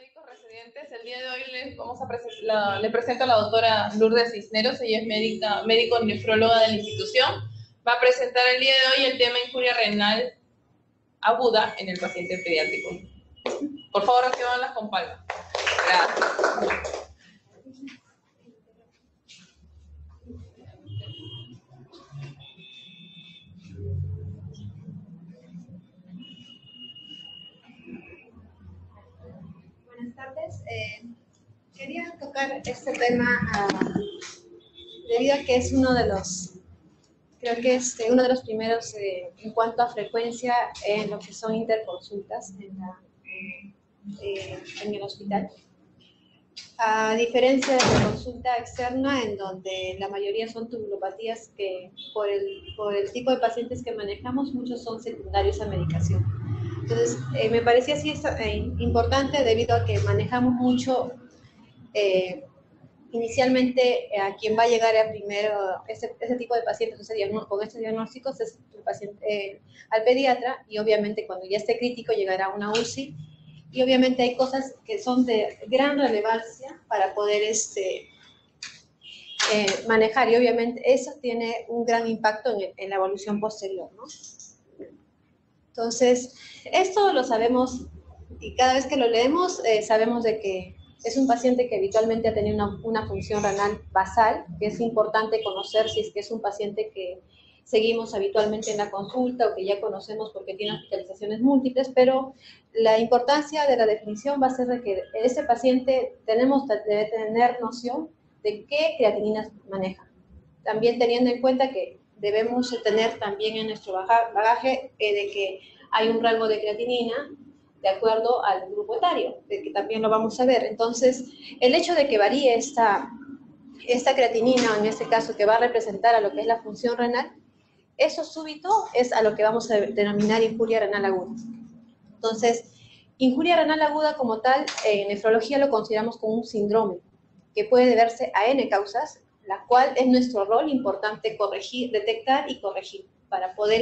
médicos residentes. El día de hoy le presento a la doctora Lourdes Cisneros. Ella es médico nefróloga de la institución. Va a presentar el día de hoy el tema injuria renal aguda en el paciente pediátrico. Por favor, recibanlas con palmas. Gracias. Buenas tardes. Quería tocar este tema debido a que es uno de los, creo que es uno de los primeros en cuanto a frecuencia en lo que son interconsultas en el hospital. A diferencia de la consulta externa, en donde la mayoría son tubulopatías que por el tipo de pacientes que manejamos, muchos son secundarios a medicación. Entonces, me parecía así importante debido a que manejamos mucho, inicialmente a quien va a llegar a primero ese tipo de pacientes con estos diagnósticos es el paciente, al pediatra, y obviamente cuando ya esté crítico llegará a una UCI, y obviamente hay cosas que son de gran relevancia para poder manejar, y obviamente eso tiene un gran impacto en la evolución posterior, ¿no? Entonces, esto lo sabemos y cada vez que lo leemos sabemos de que es un paciente que habitualmente ha tenido una función renal basal, que es importante conocer si es que es un paciente que seguimos habitualmente en la consulta o que ya conocemos porque tiene hospitalizaciones múltiples, pero la importancia de la definición va a ser de que ese paciente debe tener noción de qué creatininas maneja. También teniendo en cuenta que debemos tener también en nuestro bagaje de que hay un rango de creatinina de acuerdo al grupo etario, de que también lo vamos a ver. Entonces, el hecho de que varíe esta creatinina, en este caso, que va a representar a lo que es la función renal, eso súbito es a lo que vamos a denominar injuria renal aguda. Entonces, injuria renal aguda como tal, en nefrología lo consideramos como un síndrome que puede deberse a N causas, la cual es nuestro rol importante detectar y corregir para poder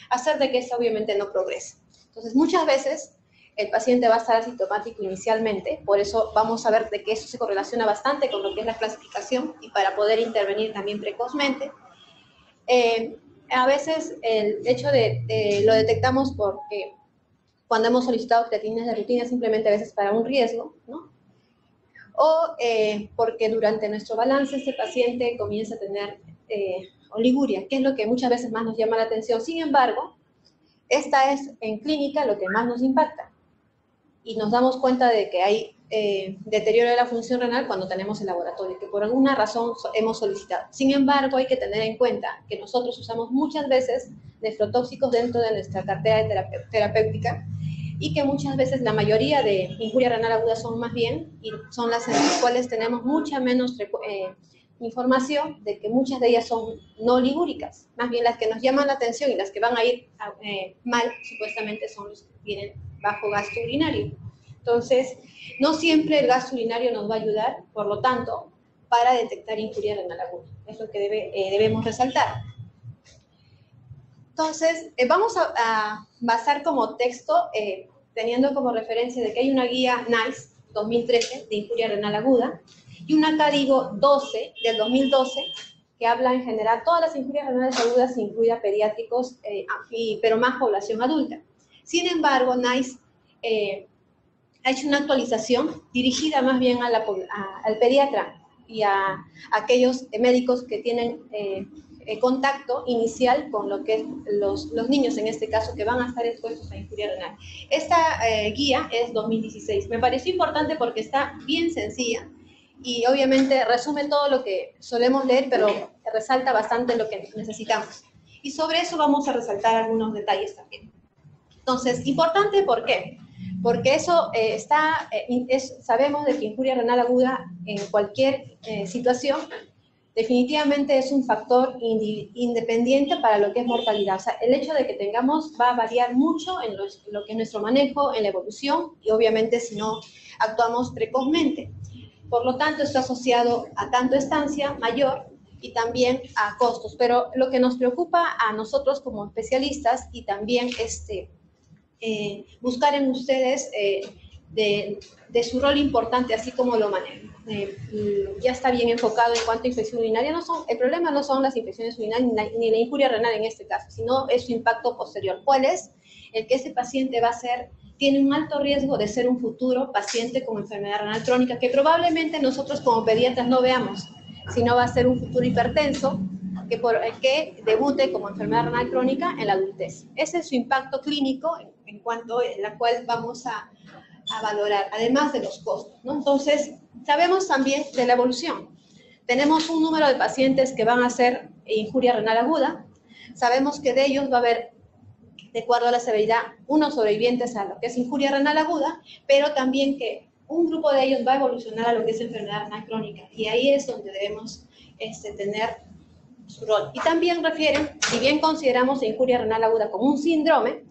hacer de que esto obviamente no progrese. Entonces, muchas veces el paciente va a estar asintomático inicialmente, por eso vamos a ver de que eso se correlaciona bastante con lo que es la clasificación y para poder intervenir también precozmente. A veces el hecho de lo detectamos porque cuando hemos solicitado creatininas de rutina simplemente a veces para un riesgo, ¿no? O porque durante nuestro balance este paciente comienza a tener oliguria, que es lo que muchas veces más nos llama la atención. Sin embargo, esta es en clínica lo que más nos impacta y nos damos cuenta de que hay deterioro de la función renal cuando tenemos el laboratorio, que por alguna razón hemos solicitado. Sin embargo, hay que tener en cuenta que nosotros usamos muchas veces nefrotóxicos dentro de nuestra cartera terapéutica y que muchas veces la mayoría de injuria renal aguda son más bien, y son las en las cuales tenemos mucha menos información de que muchas de ellas son no oligúricas. Más bien las que nos llaman la atención y las que van a ir mal, supuestamente son los que tienen bajo gasto urinario. Entonces, no siempre el gasto urinario nos va a ayudar, por lo tanto, para detectar injuria renal aguda. Es lo que debemos resaltar. Entonces, vamos a basar como texto, teniendo como referencia de que hay una guía NICE 2013 de injuria renal aguda y una CADIGO 12 del 2012 que habla en general todas las injurias renales agudas, incluida pediátricos, pero más población adulta. Sin embargo, NICE ha hecho una actualización dirigida más bien al pediatra y a aquellos médicos que tienen contacto inicial con lo que es los niños, en este caso, que van a estar expuestos a injuria renal. Esta guía es 2016. Me pareció importante porque está bien sencilla y obviamente resume todo lo que solemos leer, pero resalta bastante lo que necesitamos. Y sobre eso vamos a resaltar algunos detalles también. Entonces, importante, ¿por qué? Porque eso sabemos de que injuria renal aguda en cualquier situación definitivamente es un factor independiente para lo que es mortalidad. O sea, el hecho de que tengamos va a variar mucho en lo que es nuestro manejo, en la evolución y obviamente si no actuamos precozmente. Por lo tanto, está asociado a tanto estancia mayor y también a costos. Pero lo que nos preocupa a nosotros como especialistas y también buscar en ustedes de su rol importante, así como lo maneja. Ya está bien enfocado en cuanto a infección urinaria. El problema no son las infecciones urinarias ni la injuria renal en este caso, sino es su impacto posterior. ¿Cuál es? El que ese paciente tiene un alto riesgo de ser un futuro paciente con enfermedad renal crónica, que probablemente nosotros como pediatras no veamos, sino va a ser un futuro hipertenso que debute como enfermedad renal crónica en la adultez. Ese es su impacto clínico en la cual vamos a valorar, además de los costos, ¿no? Entonces, sabemos también de la evolución. Tenemos un número de pacientes que van a hacer injuria renal aguda. Sabemos que de ellos va a haber, de acuerdo a la severidad, unos sobrevivientes a lo que es injuria renal aguda, pero también que un grupo de ellos va a evolucionar a lo que es enfermedad renal crónica. Y ahí es donde debemos tener su rol. Y también refieren, si bien consideramos injuria renal aguda como un síndrome,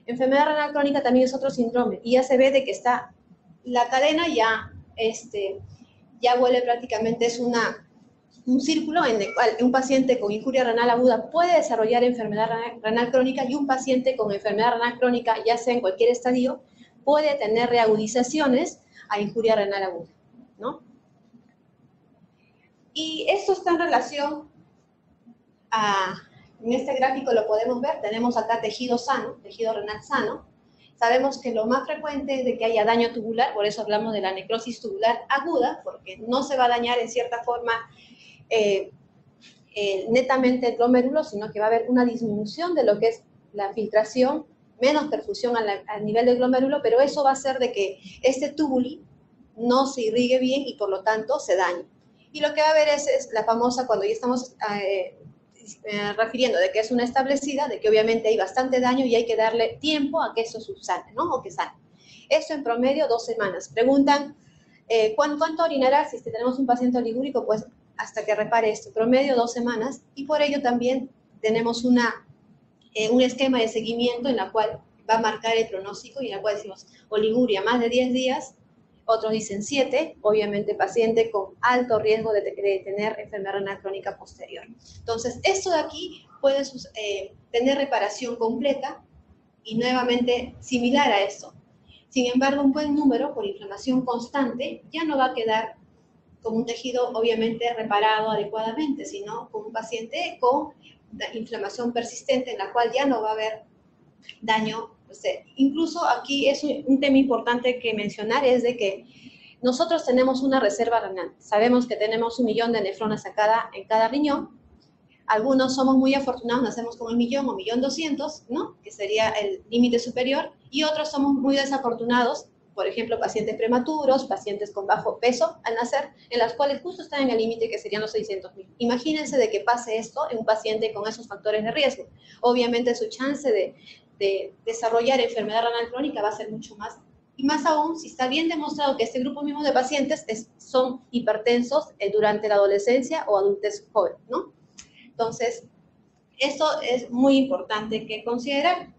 enfermedad renal crónica también es otro síndrome, y ya se ve de que está, la cadena ya vuelve prácticamente, es un círculo en el cual un paciente con injuria renal aguda puede desarrollar enfermedad renal crónica, y un paciente con enfermedad renal crónica, ya sea en cualquier estadio, puede tener reagudizaciones a injuria renal aguda, ¿no? Y esto está en relación en este gráfico lo podemos ver, tenemos acá tejido sano, tejido renal sano. Sabemos que lo más frecuente es de que haya daño tubular, por eso hablamos de la necrosis tubular aguda, porque no se va a dañar en cierta forma netamente el glomérulo, sino que va a haber una disminución de lo que es la filtración, menos perfusión al nivel del glomérulo, pero eso va a hacer de que este túbuli no se irrigue bien y por lo tanto se dañe. Y lo que va a haber es la famosa, cuando ya estamos refiriendo de que es una establecida, de que obviamente hay bastante daño y hay que darle tiempo a que eso subsane, ¿no? O que sane. Esto en promedio 2 semanas. Preguntan, ¿cuánto orinará si tenemos un paciente oligúrico? Pues hasta que repare esto, promedio 2 semanas, y por ello también tenemos un esquema de seguimiento en la cual va a marcar el pronóstico, y en la cual decimos oliguria más de 10 días, otros dicen 7, obviamente paciente con alto riesgo de tener enfermedad renal crónica posterior. Entonces, esto de aquí puede tener reparación completa y nuevamente similar a esto. Sin embargo, un buen número por inflamación constante ya no va a quedar como un tejido obviamente reparado adecuadamente, sino como un paciente con inflamación persistente en la cual ya no va a haber daño. Incluso aquí es un tema importante que mencionar, es de que nosotros tenemos una reserva renal. Sabemos que tenemos 1 millón de nefronas en cada riñón. Algunos somos muy afortunados, nacemos con 1 millón o 1.200.000, ¿no? Que sería el límite superior, y otros somos muy desafortunados, por ejemplo, pacientes prematuros, pacientes con bajo peso al nacer, en las cuales justo están en el límite que serían los 600.000. Imagínense de que pase esto en un paciente con esos factores de riesgo. Obviamente su chance de desarrollar enfermedad renal crónica va a ser mucho más, y más aún si está bien demostrado que este grupo mismo de pacientes son hipertensos durante la adolescencia o adultez joven, ¿no? Entonces, esto es muy importante que considerar.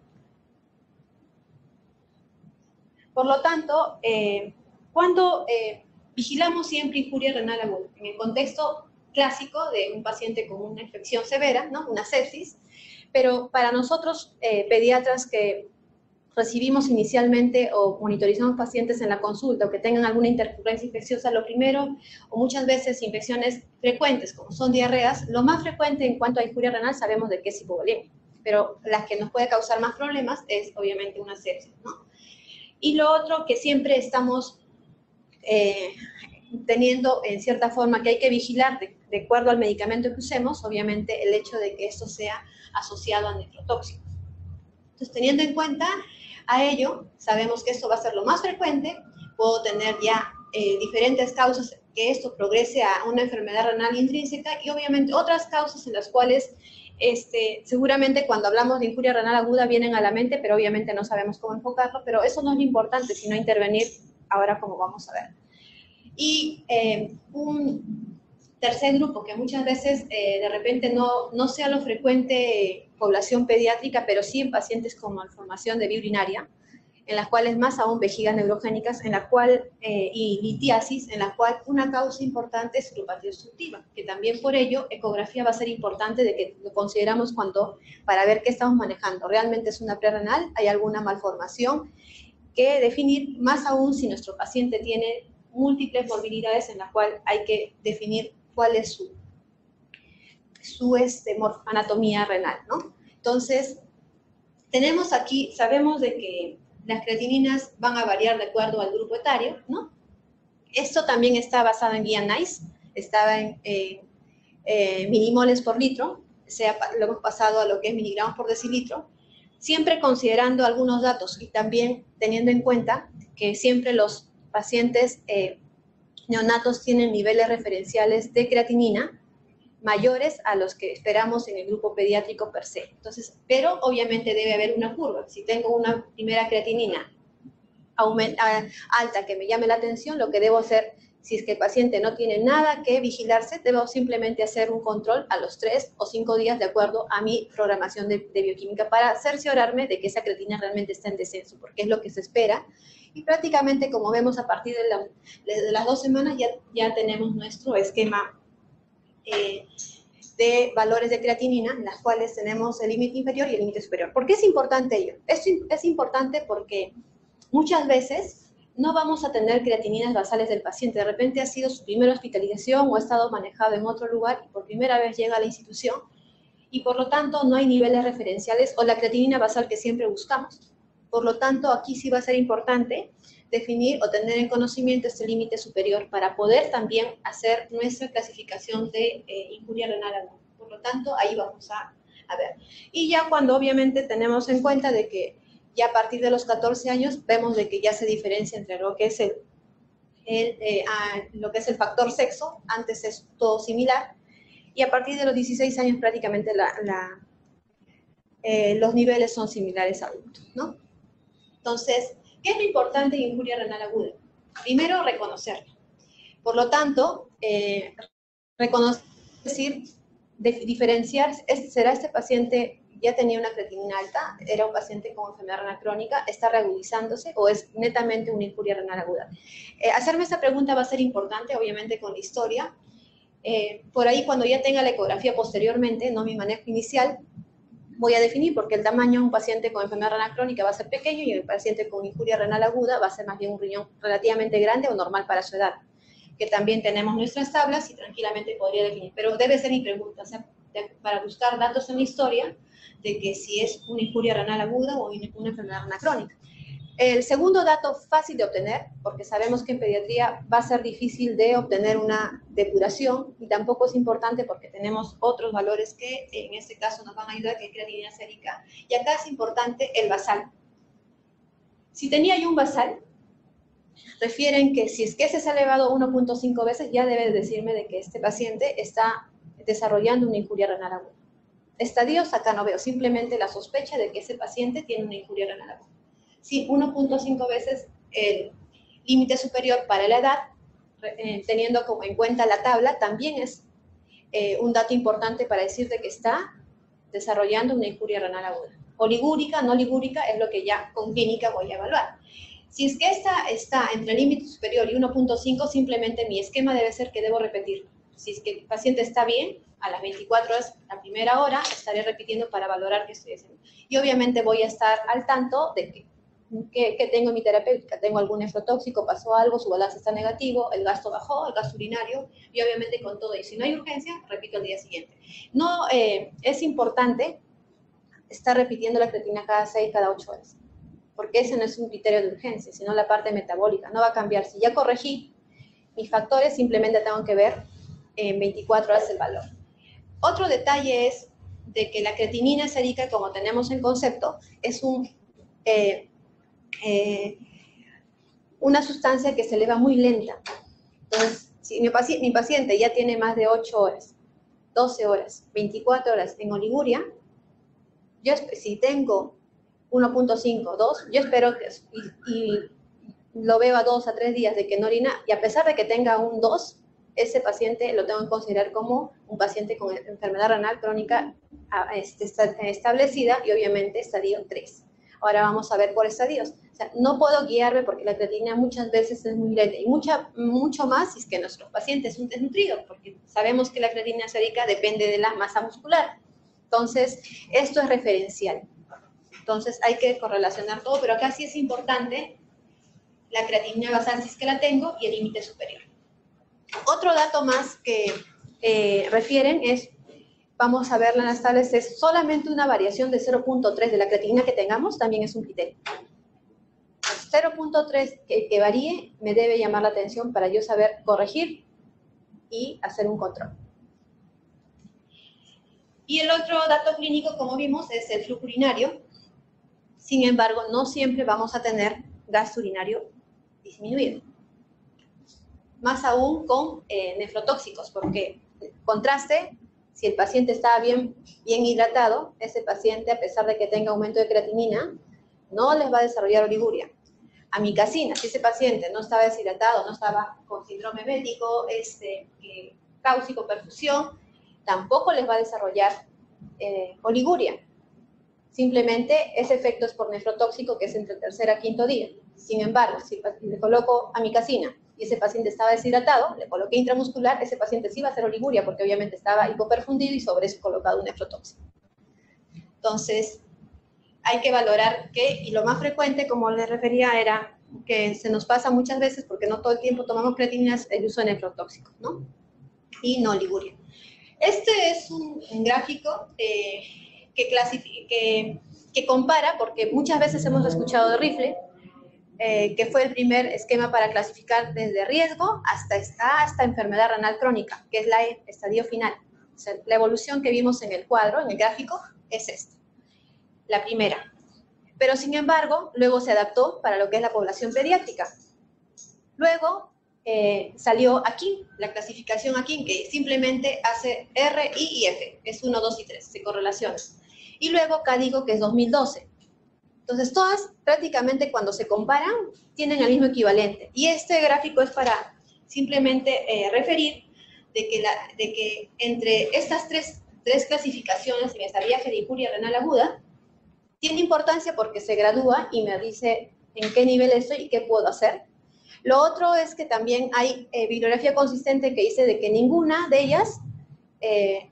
Por lo tanto, cuando vigilamos siempre injuria renal aguda, en el contexto clásico de un paciente con una infección severa, ¿no? Una sepsis, pero para nosotros, pediatras que recibimos inicialmente o monitorizamos pacientes en la consulta o que tengan alguna intercurrencia infecciosa, lo primero, o muchas veces infecciones frecuentes, como son diarreas, lo más frecuente en cuanto a injuria renal sabemos de que es hipovolemia, pero la que nos puede causar más problemas es obviamente una sepsis, ¿no? Y lo otro que siempre estamos teniendo en cierta forma que hay que vigilar de acuerdo al medicamento que usemos, obviamente el hecho de que esto sea asociado a nefrotóxicos. Entonces, teniendo en cuenta a ello, sabemos que esto va a ser lo más frecuente. Puedo tener ya diferentes causas que esto progrese a una enfermedad renal intrínseca, y obviamente otras causas en las cuales seguramente cuando hablamos de injuria renal aguda vienen a la mente, pero obviamente no sabemos cómo enfocarlo, pero eso no es lo importante, sino intervenir ahora como vamos a ver. Y un tercer grupo que muchas veces de repente no sea lo frecuente población pediátrica, pero sí en pacientes con malformación de vía urinaria, en las cuales más aún vejigas neurogénicas, en la cual, y litiasis, en la cual una causa importante es neuropatía obstructiva, que también por ello ecografía va a ser importante de que lo consideramos para ver qué estamos manejando. ¿Realmente es una prerrenal? ¿Hay alguna malformación? que definir, más aún si nuestro paciente tiene múltiples morbilidades en las cuales hay que definir cuál es su anatomía renal, ¿no? Entonces, tenemos aquí, sabemos de que las creatininas van a variar de acuerdo al grupo etario, ¿no? Esto también está basado en guía NICE, estaba en milimoles por litro, lo hemos pasado a lo que es miligramos por decilitro, siempre considerando algunos datos y también teniendo en cuenta que siempre los pacientes neonatos tienen niveles referenciales de creatinina mayores a los que esperamos en el grupo pediátrico per se. Entonces, pero obviamente debe haber una curva. Si tengo una primera creatinina alta que me llame la atención, lo que debo hacer, si es que el paciente no tiene nada que vigilarse, debo simplemente hacer un control a los 3 o 5 días de acuerdo a mi programación de bioquímica para cerciorarme de que esa creatinina realmente está en descenso, porque es lo que se espera. Y prácticamente, como vemos, a partir de las 2 semanas ya tenemos nuestro esquema de valores de creatinina, en las cuales tenemos el límite inferior y el límite superior. ¿Por qué es importante ello? Es importante porque muchas veces no vamos a tener creatininas basales del paciente. De repente ha sido su primera hospitalización o ha estado manejado en otro lugar y por primera vez llega a la institución y por lo tanto no hay niveles referenciales o la creatinina basal que siempre buscamos. Por lo tanto, aquí sí va a ser importante definir o tener en conocimiento este límite superior para poder también hacer nuestra clasificación de injuria renal aguda. Por lo tanto, ahí vamos a ver. Y ya cuando obviamente tenemos en cuenta de que ya a partir de los 14 años vemos de que ya se diferencia entre lo que es el factor sexo, antes es todo similar, y a partir de los 16 años prácticamente los niveles son similares a adultos, ¿no? Entonces, ¿qué es lo importante en injuria renal aguda? Primero, reconocerla. Por lo tanto, reconocer, es decir, diferenciar, ¿será este paciente ya tenía una creatinina alta, era un paciente con enfermedad renal crónica, está reagudizándose o es netamente una injuria renal aguda? Hacerme esta pregunta va a ser importante, obviamente, con la historia. Por ahí, cuando ya tenga la ecografía posteriormente, no mi manejo inicial, voy a definir porque el tamaño de un paciente con enfermedad renal crónica va a ser pequeño y el paciente con injuria renal aguda va a ser más bien un riñón relativamente grande o normal para su edad, que también tenemos nuestras tablas y tranquilamente podría definir. Pero debe ser mi pregunta, o sea, para buscar datos en la historia de que si es una injuria renal aguda o una enfermedad renal crónica. El segundo dato fácil de obtener, porque sabemos que en pediatría va a ser difícil de obtener una depuración y tampoco es importante porque tenemos otros valores que en este caso nos van a ayudar, que es creatinina sérica. Y acá es importante el basal. Si tenía yo un basal, refieren que si es que ese se ha elevado 1.5 veces, ya debe decirme de que este paciente está desarrollando una injuria renal aguda. Estadios acá no veo, simplemente la sospecha de que ese paciente tiene una injuria renal aguda. Sí, 1.5 veces el límite superior para la edad, teniendo como en cuenta la tabla, también es un dato importante para decirte que está desarrollando una injuria renal aguda. Oligúrica, no ligúrica, es lo que ya con clínica voy a evaluar. Si es que esta está entre el límite superior y 1.5, simplemente mi esquema debe ser que debo repetir. Si es que el paciente está bien, a las 24 horas, a primera hora, estaré repitiendo para valorar que estoy haciendo. Y obviamente voy a estar al tanto de que tengo en mi terapéutica, tengo algún nefrotóxico, pasó algo, su balance está negativo, el gasto bajó, el gasto urinario, y obviamente con todo, y si no hay urgencia, repito el día siguiente. No, es importante estar repitiendo la creatinina cada 6, cada 8 horas, porque ese no es un criterio de urgencia, sino la parte metabólica, no va a cambiar. Si ya corregí mis factores, simplemente tengo que ver en 24 horas el valor. Otro detalle es de que la creatinina sérica, como tenemos en concepto, es una sustancia que se eleva muy lenta. Entonces, si mi paciente ya tiene más de 8 horas, 12 horas, 24 horas en oliguria, si tengo 1.5, 2, yo espero que, y lo veo a 2 a 3 días de que no orina, y a pesar de que tenga un 2, ese paciente lo tengo que considerar como un paciente con enfermedad renal crónica establecida y obviamente estadio 3. Ahora vamos a ver por estadios. O sea, no puedo guiarme porque la creatinina muchas veces es muy lenta y mucho más si es que nuestro paciente es un desnutrido, porque sabemos que la creatinina sérica depende de la masa muscular. Entonces, esto es referencial. Entonces, hay que correlacionar todo, pero acá sí es importante la creatinina basal si es que la tengo y el límite superior. Otro dato más que refieren es, vamos a verla en las tablas, es solamente una variación de 0.3 de la creatinina que tengamos, también es un criterio. 0.3 que varíe me debe llamar la atención para yo saber corregir y hacer un control. Y el otro dato clínico, como vimos, es el flujo urinario. Sin embargo, no siempre vamos a tener gasto urinario disminuido. Más aún con nefrotóxicos, porque contraste, si el paciente está bien hidratado, ese paciente, a pesar de que tenga aumento de creatinina, no les va a desarrollar oliguria. Amicacina, si ese paciente no estaba deshidratado, no estaba con síndrome médico, cáusico, perfusión, tampoco les va a desarrollar oliguria. Simplemente ese efecto es por nefrotóxico, que es entre el tercer a quinto día. Sin embargo, si le coloco amicacina y ese paciente estaba deshidratado, le coloqué intramuscular, ese paciente sí va a hacer oliguria porque obviamente estaba hipoperfundido y sobre eso colocado un nefrotóxico. Entonces, hay que valorar que, y lo más frecuente, como les refería, era que se nos pasa muchas veces, porque no todo el tiempo tomamos creatininas, el uso de nefrotóxicos, ¿no? Y no oliguria. Este es un gráfico que compara, porque muchas veces hemos escuchado de Rifle, que fue el primer esquema para clasificar desde riesgo hasta enfermedad renal crónica, que es la estadio final. O sea, la evolución que vimos en el cuadro, en el gráfico, es esta, la primera. Pero sin embargo, luego se adaptó para lo que es la población pediátrica. Luego salió aquí, la clasificación aquí, que simplemente hace R, I y F, es 1, 2 y 3, se correlaciona. Y luego KDIGO, que es 2012. Entonces, todas prácticamente cuando se comparan tienen el mismo equivalente. Y este gráfico es para simplemente referir de que entre estas tres clasificaciones, en esta viaje de injuria renal aguda, tiene importancia porque se gradúa y me dice en qué nivel estoy y qué puedo hacer. Lo otro es que también hay bibliografía consistente que dice de que ninguna de ellas,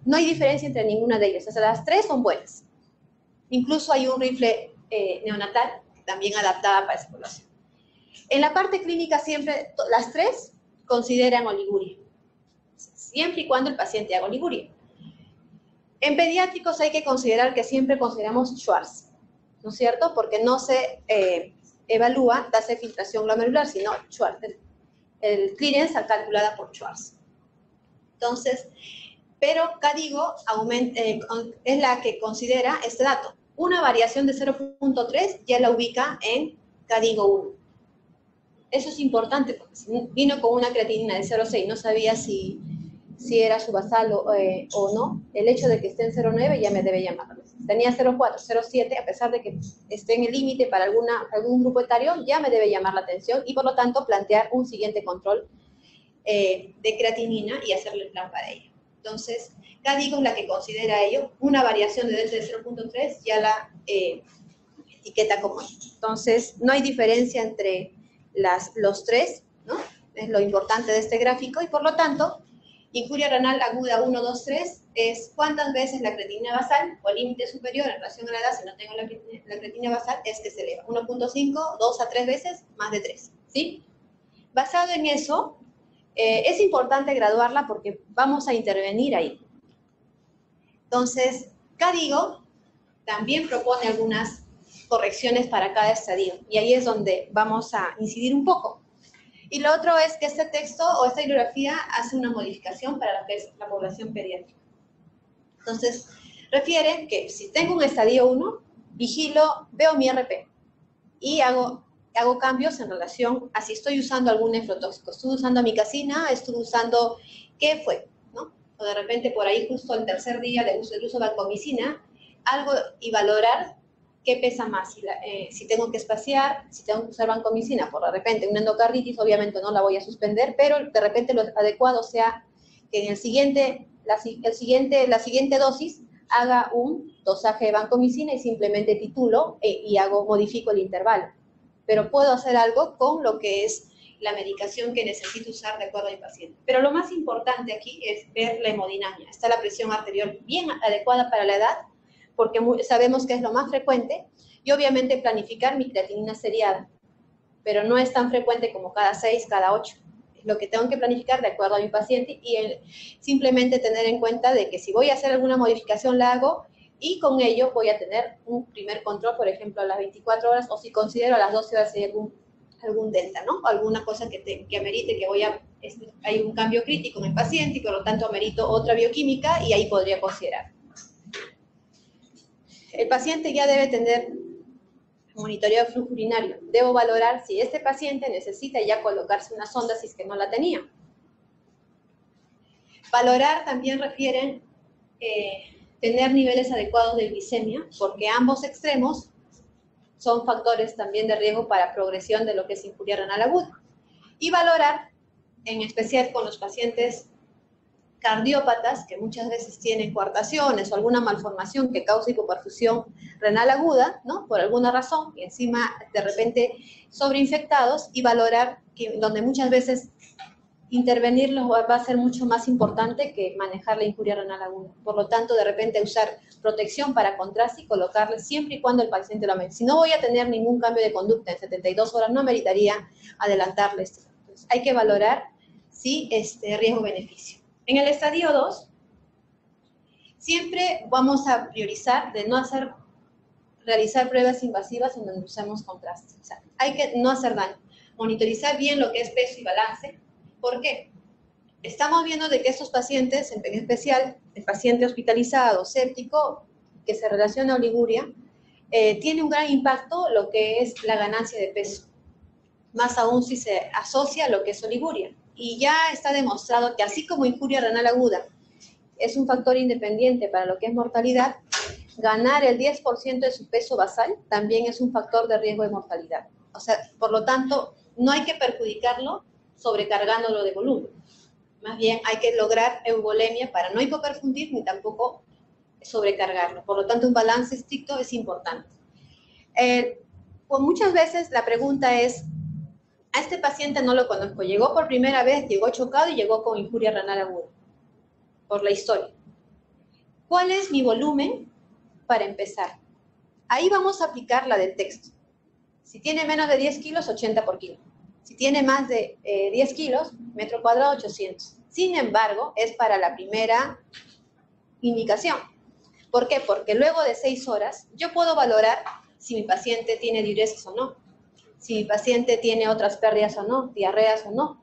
no hay diferencia entre ninguna de ellas. O sea, las tres son buenas. Incluso hay un rifle neonatal que también adaptada para esa población. En la parte clínica siempre las tres consideran oliguria, siempre y cuando el paciente haga oliguria. En pediátricos hay que considerar que siempre consideramos Schwartz, ¿no es cierto? Porque no se evalúa tasa de filtración glomerular, sino Schwartz, el clearance calculada por Schwartz. Entonces, pero KDIGO es la que considera este dato. Una variación de 0.3 ya la ubica en KDIGO 1. Eso es importante porque si vino con una creatinina de 0.6, no sabía si era subasal o no, el hecho de que esté en 0.9 ya me debe llamar. Tenía 0.4, 0.7, a pesar de que esté en el límite para algún grupo etario, ya me debe llamar la atención y por lo tanto plantear un siguiente control de creatinina y hacerle el plan para ello. Entonces, KDIGO es la que considera ello. Una variación de delta de 0.3 ya la etiqueta como ello. Entonces, no hay diferencia entre los tres, ¿no? Es lo importante de este gráfico y por lo tanto, injuria renal aguda 1, 2, 3 es cuántas veces la creatinina basal o el límite superior en relación a la edad, si no tengo la creatinina basal, es que se eleva 1.5, 2 a 3 veces, más de 3, ¿sí? Basado en eso, es importante graduarla porque vamos a intervenir ahí. Entonces, KDIGO también propone algunas correcciones para cada estadio y ahí es donde vamos a incidir un poco. Y lo otro es que este texto o esta bibliografía hace una modificación para lo que es la población pediátrica. Entonces, refiere que si tengo un estadio 1, vigilo, veo mi RP y hago cambios en relación a si estoy usando algún nefrotóxico. Estuve usando amicacina, estuve usando, ¿qué fue? ¿No? O de repente por ahí justo el tercer día del uso de vancomicina, algo y valorar qué pesa más, si tengo que espaciar, si tengo que usar vancomicina por de repente una endocarditis, obviamente no la voy a suspender, pero de repente lo adecuado sea que en la siguiente dosis haga un dosaje de vancomicina y simplemente titulo y modifico el intervalo. Pero puedo hacer algo con lo que es la medicación que necesito usar de acuerdo al paciente. Pero lo más importante aquí es ver la hemodinamia. Está la presión arterial bien adecuada para la edad, porque sabemos que es lo más frecuente, y obviamente planificar mi creatinina seriada. pero no es tan frecuente como cada 6, cada 8. Es lo que tengo que planificar de acuerdo a mi paciente y simplemente tener en cuenta de que si voy a hacer alguna modificación la hago y con ello voy a tener un primer control, por ejemplo, a las 24 horas o si considero a las 12 horas hay algún delta, ¿no? Alguna cosa que amerite que hay un cambio crítico en el paciente y por lo tanto amerito otra bioquímica y ahí podría considerar. El paciente ya debe tener monitoreo de flujo urinario. Debo valorar si este paciente necesita ya colocarse una sonda si es que no la tenía. Valorar también refieren tener niveles adecuados de glicemia, porque ambos extremos son factores también de riesgo para progresión de lo que es injuria renal aguda. Y valorar, en especial con los pacientes cardiópatas, que muchas veces tienen coartaciones o alguna malformación que causa hipoperfusión renal aguda, ¿no? Por alguna razón, y encima de repente sobreinfectados, y valorar que donde muchas veces intervenirlos va a ser mucho más importante que manejar la injuria renal aguda. Por lo tanto, de repente usar protección para contraste y colocarle siempre y cuando el paciente lo amerite. Si no voy a tener ningún cambio de conducta en 72 horas, no ameritaría adelantarle esto. Entonces, hay que valorar si riesgo-beneficio. En el estadio 2, siempre vamos a priorizar de no realizar pruebas invasivas en donde usemos contraste. O sea, hay que no hacer daño. Monitorizar bien lo que es peso y balance. ¿Por qué? Estamos viendo de que estos pacientes, en especial el paciente hospitalizado, séptico, que se relaciona a oliguria, tiene un gran impacto lo que es la ganancia de peso. Más aún si se asocia a lo que es oliguria. Y ya está demostrado que así como injuria renal aguda es un factor independiente para lo que es mortalidad, ganar el 10% de su peso basal también es un factor de riesgo de mortalidad. O sea, por lo tanto, no hay que perjudicarlo sobrecargándolo de volumen. Más bien hay que lograr euvolemia para no hipoperfundir ni tampoco sobrecargarlo. Por lo tanto, un balance estricto es importante. Pues muchas veces la pregunta es, a este paciente no lo conozco, llegó por primera vez, llegó chocado y llegó con injuria renal aguda, por la historia. ¿Cuál es mi volumen para empezar? Ahí vamos a aplicar la del texto. Si tiene menos de 10 kilos, 80 por kilo. Si tiene más de 10 kilos, metro cuadrado, 800. Sin embargo, es para la primera indicación. ¿Por qué? Porque luego de 6 horas, yo puedo valorar si mi paciente tiene diuresis o no, si mi paciente tiene otras pérdidas o no, diarreas o no.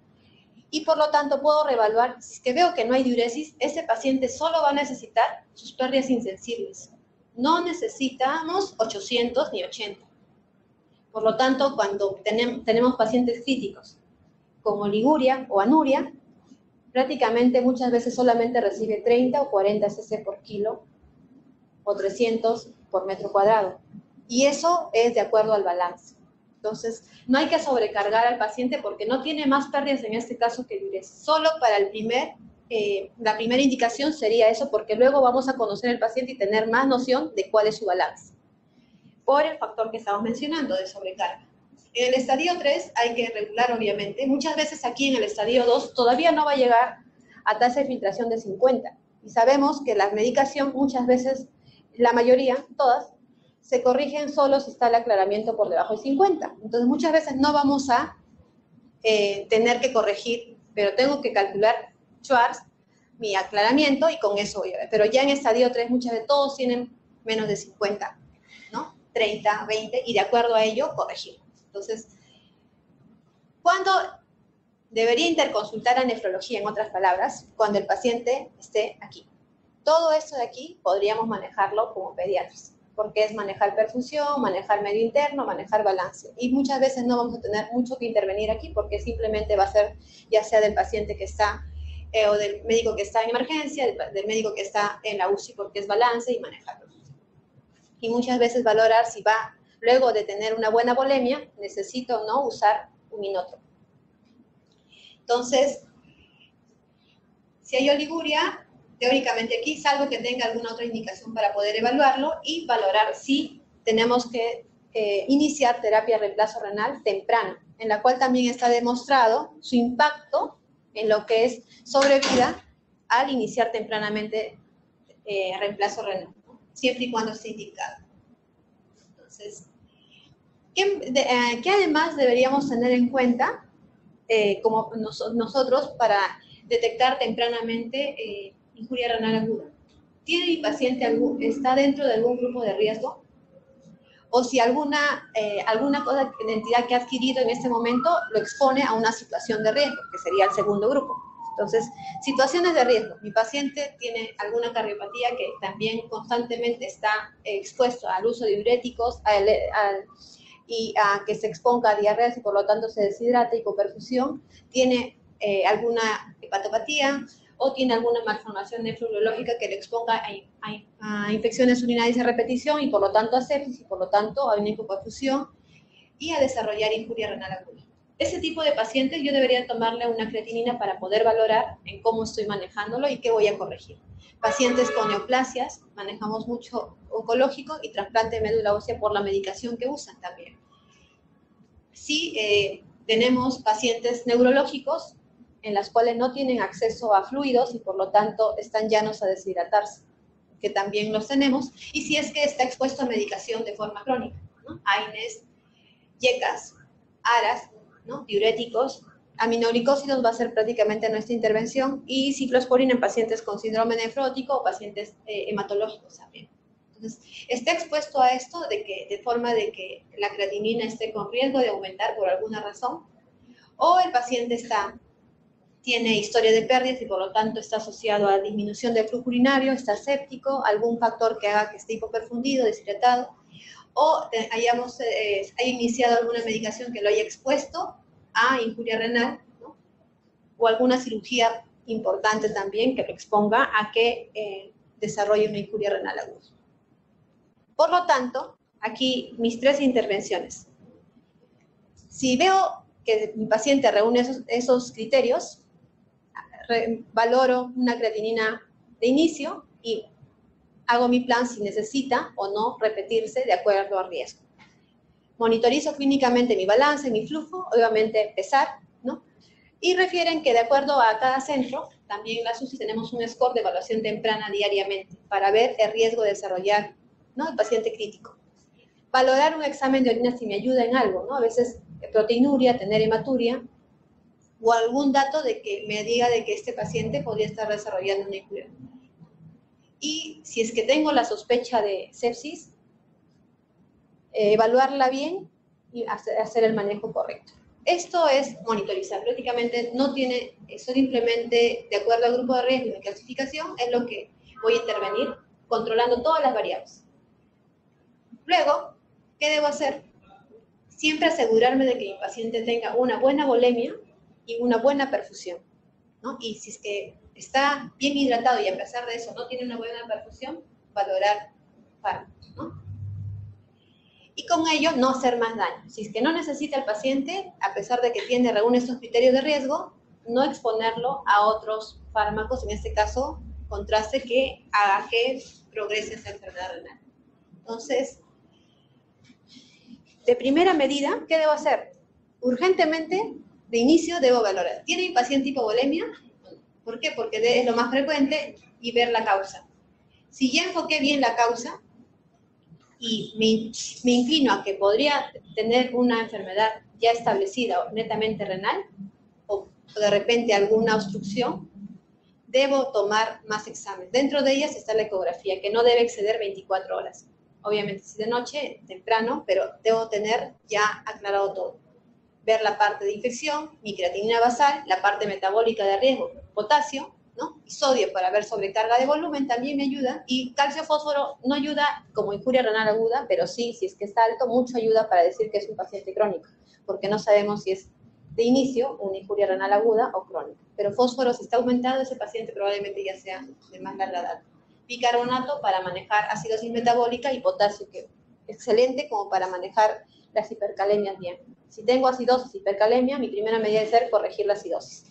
Y por lo tanto puedo reevaluar, si es que veo que no hay diuresis, ese paciente solo va a necesitar sus pérdidas insensibles. No necesitamos 800 ni 80. Por lo tanto, cuando tenemos pacientes críticos con oliguria o anuria, prácticamente muchas veces solamente recibe 30 o 40 cc por kilo o 300 por metro cuadrado. Y eso es de acuerdo al balance. Entonces, no hay que sobrecargar al paciente porque no tiene más pérdidas en este caso que diuresis. Solo para la primera indicación sería eso, porque luego vamos a conocer al paciente y tener más noción de cuál es su balance. Por el factor que estamos mencionando, de sobrecarga. En el estadio 3 hay que regular, obviamente. Muchas veces aquí en el estadio 2 todavía no va a llegar a tasa de filtración de 50. Y sabemos que la medicación muchas veces, la mayoría, todas, se corrigen solo si está el aclaramiento por debajo de 50. Entonces, muchas veces no vamos a tener que corregir, pero tengo que calcular Schwartz, mi aclaramiento, y con eso voy a ver. Pero ya en estadio 3 muchas veces todos tienen menos de 50, ¿no? 30, 20, y de acuerdo a ello, corregir. Entonces, ¿cuándo debería interconsultar a nefrología, en otras palabras? Cuando el paciente esté aquí. Todo esto de aquí podríamos manejarlo como pediatras, porque es manejar perfusión, manejar medio interno, manejar balance. Y muchas veces no vamos a tener mucho que intervenir aquí, porque simplemente va a ser ya sea del paciente que está, o del médico que está en emergencia, del médico que está en la UCI, porque es balance y manejarlo. Y muchas veces valorar si va, luego de tener una buena volemia, necesito o no usar un inótropo. Entonces, si hay oliguria, teóricamente aquí, salvo que tenga alguna otra indicación para poder evaluarlo y valorar si tenemos que iniciar terapia de reemplazo renal temprano, en la cual también está demostrado su impacto en lo que es sobrevida al iniciar tempranamente reemplazo renal, ¿no? Siempre y cuando esté indicado. Entonces, ¿Qué además deberíamos tener en cuenta como nosotros para detectar tempranamente injuria renal aguda? ¿Tiene mi paciente está dentro de algún grupo de riesgo? O si alguna entidad que ha adquirido en este momento lo expone a una situación de riesgo, que sería el segundo grupo. Entonces, situaciones de riesgo. Mi paciente tiene alguna cardiopatía que también constantemente está expuesto al uso de diuréticos y a que se exponga a diarreas y por lo tanto se deshidrata, hipoperfusión. Tiene alguna hepatopatía o tiene alguna malformación nefrológica que le exponga a infecciones urinarias a repetición y por lo tanto a sepsis y por lo tanto a una hipoperfusión y a desarrollar injuria renal aguda. Ese tipo de pacientes yo debería tomarle una creatinina para poder valorar en cómo estoy manejándolo y qué voy a corregir. Pacientes con neoplasias, manejamos mucho oncológico y trasplante de médula ósea por la medicación que usan también. Si tenemos pacientes neurológicos en las cuales no tienen acceso a fluidos y por lo tanto están llanos a deshidratarse, que también los tenemos, y si es que está expuesto a medicación de forma crónica, ¿no? AINES, YECAS, ARAS, ¿no? Diuréticos, aminoglicósidos va a ser prácticamente nuestra intervención, y ciclosporina en pacientes con síndrome nefrótico o pacientes hematológicos también. Entonces, está expuesto a esto de forma de que la creatinina esté con riesgo de aumentar por alguna razón, o el paciente tiene historia de pérdidas y por lo tanto está asociado a disminución del flujo urinario, está séptico, algún factor que haga que esté hipoperfundido, deshidratado, o haya iniciado alguna medicación que lo haya expuesto a injuria renal, ¿no? O alguna cirugía importante también que lo exponga a que desarrolle una injuria renal aguda. Por lo tanto, aquí mis 3 intervenciones. Si veo que mi paciente reúne esos criterios, valoro una creatinina de inicio y hago mi plan si necesita o no repetirse de acuerdo al riesgo. Monitorizo clínicamente mi balance, mi flujo, obviamente pesar, ¿no? Y refieren que de acuerdo a cada centro, también en la SUSI tenemos un score de evaluación temprana diariamente para ver el riesgo de desarrollar, ¿no?, el paciente crítico. Valorar un examen de orina si me ayuda en algo, ¿no? A veces proteinuria, tener hematuria, o algún dato de que me diga de que este paciente podría estar desarrollando una injuria. Y si es que tengo la sospecha de sepsis, evaluarla bien y hacer el manejo correcto. Esto es monitorizar. Prácticamente no tiene, simplemente de acuerdo al grupo de riesgo y mi clasificación, es lo que voy a intervenir, controlando todas las variables. Luego, ¿qué debo hacer? Siempre asegurarme de que mi paciente tenga una buena volemia y una buena perfusión, ¿no? Y si es que está bien hidratado y a pesar de eso no tiene una buena perfusión, valorar fármacos, ¿no? Y con ello no hacer más daño. Si es que no necesita el paciente, a pesar de que reúne estos criterios de riesgo, no exponerlo a otros fármacos, en este caso, contraste que haga que progrese esa enfermedad renal. Entonces, de primera medida, ¿qué debo hacer? Urgentemente, de inicio, debo valorar. ¿Tiene mi paciente hipovolemia? ¿Por qué? Porque es lo más frecuente y ver la causa. Si ya enfoqué bien la causa y me inclino a que podría tener una enfermedad ya establecida o netamente renal, o de repente alguna obstrucción, debo tomar más exámenes. Dentro de ellas está la ecografía, que no debe exceder 24 horas. Obviamente, si de noche, temprano, pero debo tener ya aclarado todo. Ver la parte de infección, mi creatinina basal, la parte metabólica de riesgo, potasio, ¿no? Y sodio para ver sobrecarga de volumen también me ayuda. Y calcio fósforo no ayuda como injuria renal aguda, pero sí, si es que está alto, mucho ayuda para decir que es un paciente crónico, porque no sabemos si es de inicio una injuria renal aguda o crónica. Pero fósforo, si está aumentado, ese paciente probablemente ya sea de más larga edad. Bicarbonato para manejar acidosis metabólica y potasio, que es excelente como para manejar las hipercalemias bien. Si tengo acidosis, hipercalemia, mi primera medida debe ser corregir la acidosis.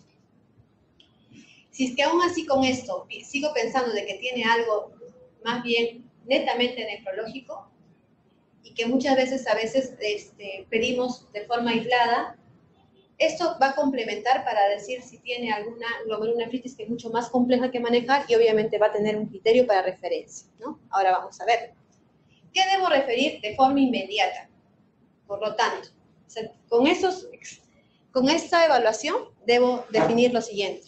Si es que aún así con esto sigo pensando de que tiene algo más bien netamente nefrológico y que muchas veces pedimos de forma aislada, esto va a complementar para decir si tiene alguna glomerulonefritis que es mucho más compleja que manejar y obviamente va a tener un criterio para referencia, ¿no? Ahora vamos a ver. ¿Qué debo referir de forma inmediata? Por lo tanto, o sea, con esta evaluación debo definir lo siguiente.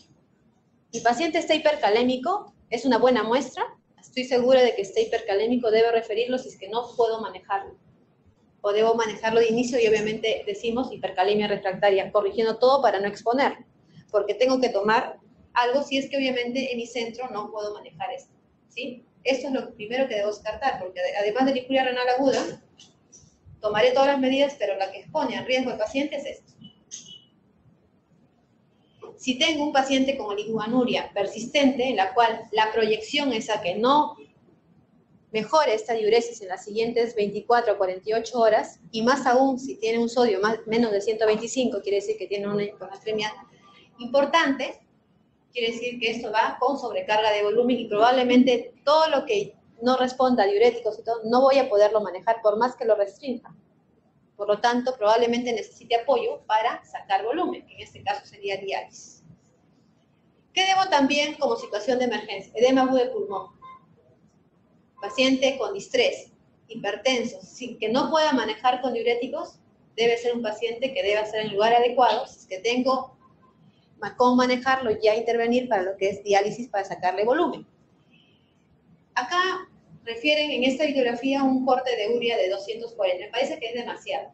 Mi paciente está hipercalémico, es una buena muestra. Estoy segura de que está hipercalémico, debo referirlo si es que no puedo manejarlo. O debo manejarlo de inicio y obviamente decimos hipercalemia refractaria, corrigiendo todo para no exponer. Porque tengo que tomar algo si es que obviamente en mi centro no puedo manejar esto. ¿Sí? Esto es lo primero que debo descartar, porque además de la injuria renal aguda, tomaré todas las medidas, pero la que expone al riesgo del paciente es esto. Si tengo un paciente con oligoanuria persistente, en la cual la proyección es a que no mejore esta diuresis en las siguientes 24 o 48 horas, y más aún si tiene un sodio menos de 125, quiere decir que tiene una hiponatremia importante, quiere decir que esto va con sobrecarga de volumen y probablemente todo lo que no responda a diuréticos y todo, no voy a poderlo manejar por más que lo restrinja. Por lo tanto, probablemente necesite apoyo para sacar volumen, que en este caso sería diálisis. ¿Qué debo también como situación de emergencia? Edema agudo de pulmón. Paciente con distrés, hipertenso, sin que no pueda manejar con diuréticos, debe ser un paciente que debe estar en el lugar adecuado. Si es que tengo cómo manejarlo, ya intervenir para lo que es diálisis para sacarle volumen. Acá refieren en esta bibliografía un corte de urea de 240, me parece que es demasiado.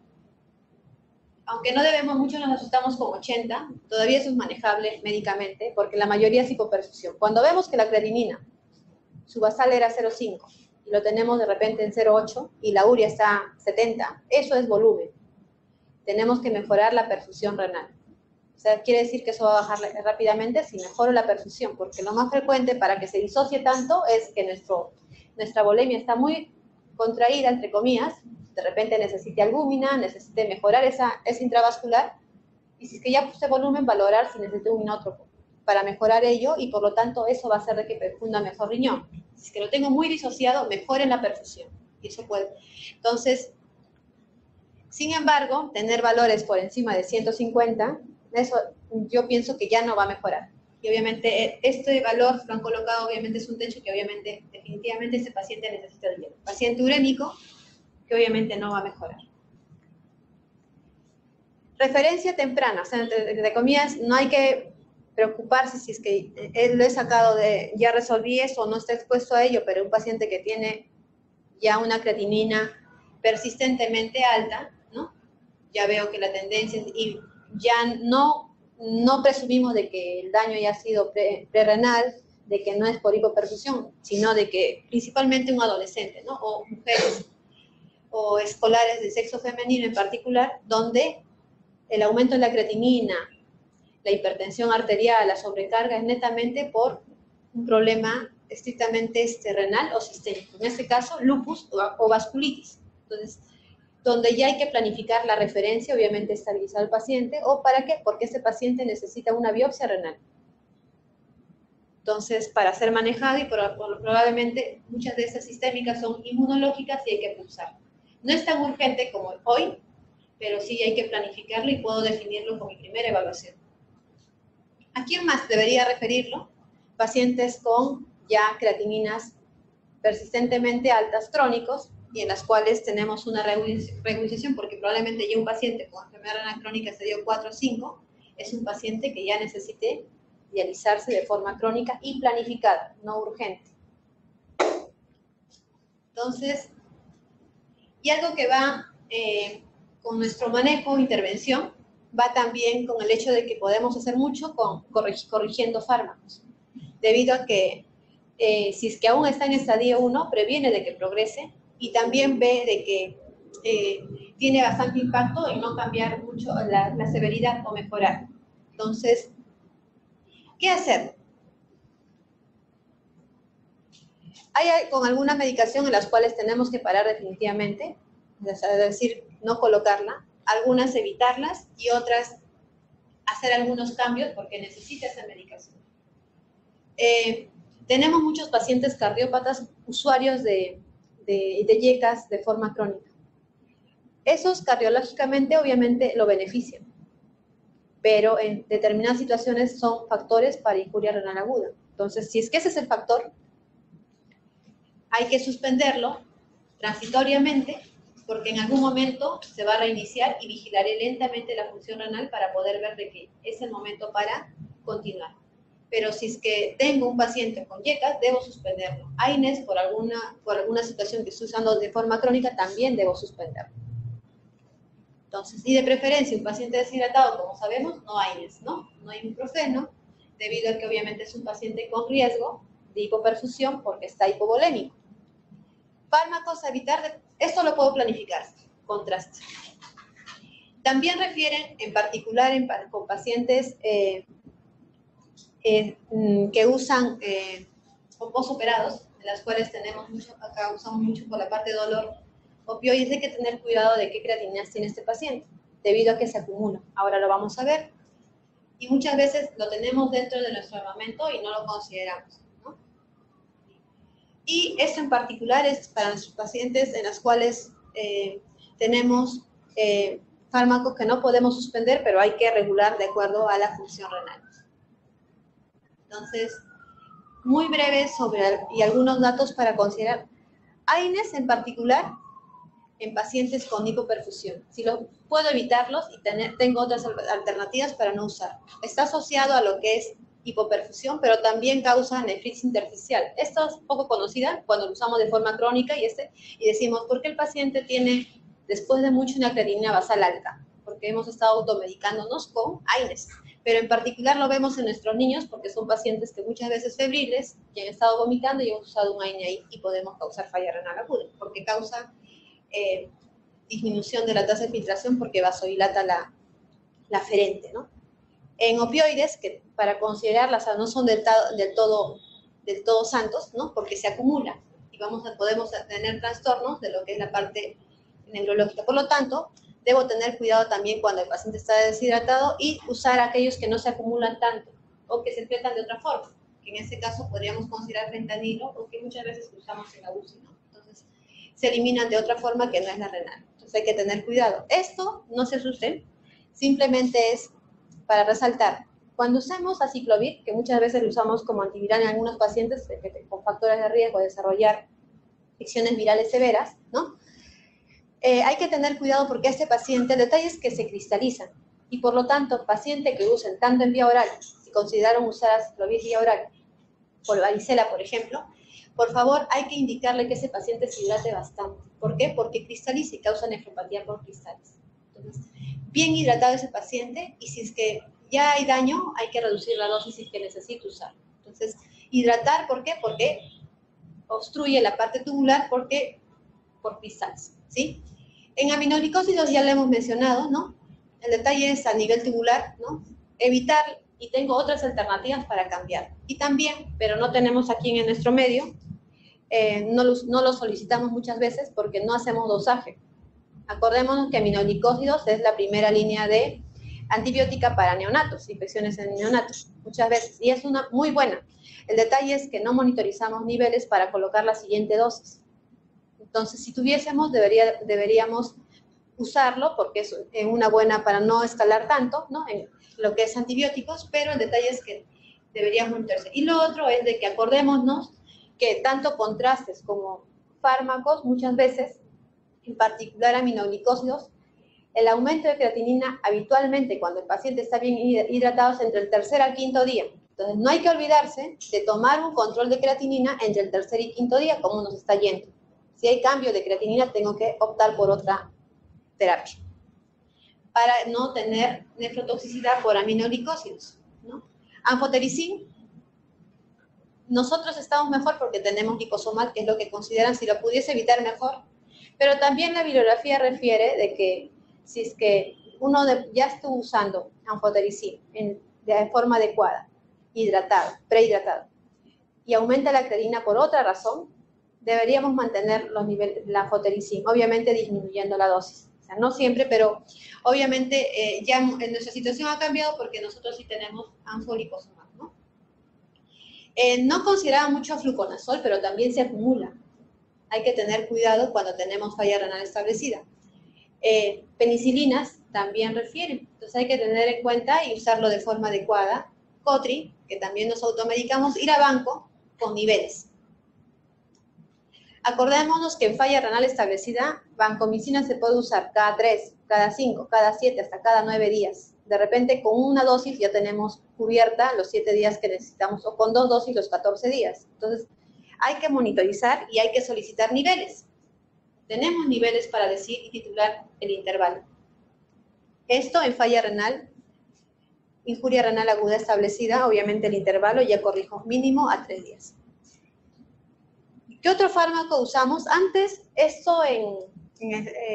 Aunque no debemos mucho, nos asustamos con 80, todavía eso es manejable médicamente, porque la mayoría es hipoperfusión. Cuando vemos que la creatinina, su basal era 0,5, y lo tenemos de repente en 0,8, y la urea está 70, eso es volumen. Tenemos que mejorar la perfusión renal. O sea, quiere decir que eso va a bajar rápidamente si mejoro la perfusión, porque lo más frecuente para que se disocie tanto es que nuestra volemia está muy contraída, entre comillas, de repente necesite albúmina, necesite mejorar esa intravascular, y si es que ya puse volumen, valorar si necesito un inótropo para mejorar ello, y por lo tanto eso va a hacer de que perfunda mejor riñón. Si es que lo tengo muy disociado, mejoren la perfusión, y eso puede. Entonces, sin embargo, tener valores por encima de 150, eso yo pienso que ya no va a mejorar. Y obviamente este valor lo han colocado, obviamente es un techo que obviamente, definitivamente ese paciente necesita de hielo. Paciente urémico, que obviamente no va a mejorar. Referencia temprana, o sea, entre comillas, no hay que preocuparse si es que lo he sacado ya resolví eso, no está expuesto a ello, pero un paciente que tiene ya una creatinina persistentemente alta, ¿no? Ya veo que la tendencia es, y ya no presumimos de que el daño haya sido prerrenal, de que no es por hipoperfusión, sino de que principalmente un adolescente, ¿no? O mujeres o escolares de sexo femenino en particular, donde el aumento de la creatinina, la hipertensión arterial, la sobrecarga es netamente por un problema estrictamente renal o sistémico. En este caso, lupus o vasculitis. Entonces, donde ya hay que planificar la referencia, obviamente estabilizar al paciente, ¿o para qué? Porque este paciente necesita una biopsia renal. Entonces, para ser manejado, y probablemente muchas de estas sistémicas son inmunológicas y hay que pulsar. No es tan urgente como hoy, pero sí hay que planificarlo y puedo definirlo con mi primera evaluación. ¿A quién más debería referirlo? Pacientes con ya creatininas persistentemente altas, crónicos, y en las cuales tenemos una regularización, porque probablemente ya un paciente con enfermedad renal crónica estadio 4 o 5 es un paciente que ya necesite dializarse de forma crónica y planificada, no urgente. Entonces, y algo que va con nuestro manejo, intervención, va también con el hecho de que podemos hacer mucho corrigiendo fármacos, debido a que si es que aún está en estadio 1, previene de que progrese, y también ve de que tiene bastante impacto en no cambiar mucho la severidad o mejorar. Entonces, ¿qué hacer? Hay con alguna medicación en las cuales tenemos que parar definitivamente, es decir, no colocarla, algunas evitarlas y otras hacer algunos cambios porque necesita esa medicación. Tenemos muchos pacientes cardiópatas, usuarios de yecas de forma crónica. Esos cardiológicamente obviamente lo benefician, pero en determinadas situaciones son factores para injuria renal aguda. Entonces, si es que ese es el factor, hay que suspenderlo transitoriamente porque en algún momento se va a reiniciar y vigilaré lentamente la función renal para poder ver de que es el momento para continuar. Pero si es que tengo un paciente con YECA, debo suspenderlo. AINES, por alguna situación que estoy usando de forma crónica, también debo suspenderlo. Entonces, y de preferencia, un paciente deshidratado, como sabemos, no AINES, ¿no? No hay ibuprofeno, debido a que obviamente es un paciente con riesgo de hipoperfusión porque está hipovolémico. Fármacos a evitar, esto lo puedo planificar, contraste. También refieren, en particular, con pacientes que usan o posoperados, en las cuales tenemos mucho, acá usamos mucho por la parte de dolor, opioides, hay que tener cuidado de qué creatininas tiene este paciente, debido a que se acumula. Ahora lo vamos a ver. Y muchas veces lo tenemos dentro de nuestro armamento y no lo consideramos, ¿no? Y esto en particular es para nuestros pacientes en los cuales tenemos fármacos que no podemos suspender, pero hay que regular de acuerdo a la función renal. Entonces, muy breve y algunos datos para considerar. AINES en particular en pacientes con hipoperfusión. Si puedo evitarlos y tengo otras alternativas para no usar. Está asociado a lo que es hipoperfusión, pero también causa nefritis intersticial. Esto es poco conocida cuando lo usamos de forma crónica y decimos, ¿por qué el paciente tiene, después de mucho, una creatinina basal alta? Porque hemos estado automedicándonos con AINES. Pero en particular lo vemos en nuestros niños porque son pacientes que muchas veces febriles, que han estado vomitando y hemos usado un AINE ahí y podemos causar falla renal aguda, porque causa disminución de la tasa de filtración porque vasodilata la aferente, ¿no? En opioides, que para considerarlas no son del todo santos, ¿no? Porque se acumulan y podemos tener trastornos de lo que es la parte neurológica. Por lo tanto, debo tener cuidado también cuando el paciente está deshidratado y usar aquellos que no se acumulan tanto o que se tratan de otra forma, que en este caso podríamos considerar fentanilo o que muchas veces usamos en la UCI, ¿no? Entonces, se eliminan de otra forma que no es la renal. Entonces hay que tener cuidado. Esto, no se asusten, simplemente es para resaltar. Cuando usamos aciclovir, que muchas veces lo usamos como antiviral en algunos pacientes con factores de riesgo de desarrollar infecciones virales severas, ¿no? Hay que tener cuidado porque este paciente, el detalle es que se cristalizan y por lo tanto, paciente que usen tanto en vía oral, si consideraron usar aciclovir vía oral, por varicela, por ejemplo, por favor, hay que indicarle que ese paciente se hidrate bastante. ¿Por qué? Porque cristaliza y causa nefropatía por cristales. Entonces, bien hidratado ese paciente y si es que ya hay daño, hay que reducir la dosis si es que necesita usar. Entonces, hidratar, ¿por qué? Porque obstruye la parte tubular por cristales, ¿sí? En aminoglicósidos ya lo hemos mencionado, ¿no? El detalle es a nivel tubular, ¿no? Evitar, y tengo otras alternativas para cambiar. Y también, pero no tenemos aquí en nuestro medio, no lo solicitamos muchas veces porque no hacemos dosaje. Acordémonos que aminoglicósidos es la primera línea de antibiótica para neonatos, infecciones en neonatos, muchas veces, y es una muy buena. El detalle es que no monitorizamos niveles para colocar la siguiente dosis. Entonces, si tuviésemos, deberíamos usarlo porque es una buena para no escalar tanto, ¿no? En lo que es antibióticos, pero el detalle es que deberíamos monitorizar. Y lo otro es de que acordémonos que tanto contrastes como fármacos, muchas veces, en particular aminoglicósidos, el aumento de creatinina habitualmente cuando el paciente está bien hidratado es entre el tercer al quinto día. Entonces, no hay que olvidarse de tomar un control de creatinina entre el tercer y quinto día, como nos está yendo. Si hay cambio de creatinina, tengo que optar por otra terapia para no tener nefrotoxicidad por aminoglicósidos, ¿no? Anfotericin, nosotros estamos mejor porque tenemos liposomal, que es lo que consideran, si lo pudiese evitar mejor, pero también la bibliografía refiere de que si es que uno ya estuvo usando anfotericin de forma adecuada, hidratado, prehidratado, y aumenta la creatinina por otra razón, deberíamos mantener los niveles de anfotericin, obviamente disminuyendo la dosis. O sea, no siempre, pero obviamente ya nuestra situación ha cambiado porque nosotros sí tenemos anfoliposomal, ¿no? No consideraba mucho fluconazol, pero también se acumula. Hay que tener cuidado cuando tenemos falla renal establecida. Penicilinas también refieren, entonces hay que tener en cuenta y usarlo de forma adecuada. Cotri, que también nos automedicamos, ir a banco con niveles. Acordémonos que en falla renal establecida, vancomicina se puede usar cada 3, cada 5, cada 7, hasta cada 9 días. De repente, con una dosis ya tenemos cubierta los 7 días que necesitamos, o con 2 dosis los 14 días. Entonces, hay que monitorizar y hay que solicitar niveles. Tenemos niveles para decir y titular el intervalo. Esto en falla renal, injuria renal aguda establecida, obviamente el intervalo ya corrijo mínimo a 3 días. ¿Qué otro fármaco usamos? Antes, esto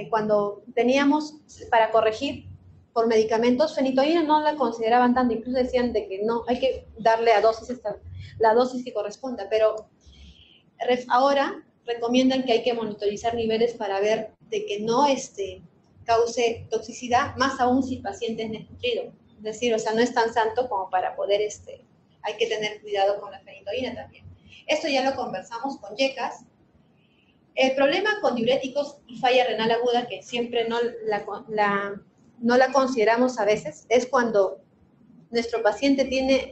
cuando teníamos para corregir por medicamentos, fenitoína no la consideraban tanto, incluso decían de que no, hay que darle a dosis la dosis que corresponda, pero ahora recomiendan que hay que monitorizar niveles para ver de que no cause toxicidad, más aún si el paciente es desnutrido. Es decir, o sea, no es tan santo como para poder, hay que tener cuidado con la fenitoína también. Esto ya lo conversamos con YECAS. El problema con diuréticos y falla renal aguda, que siempre no la consideramos a veces, es cuando nuestro paciente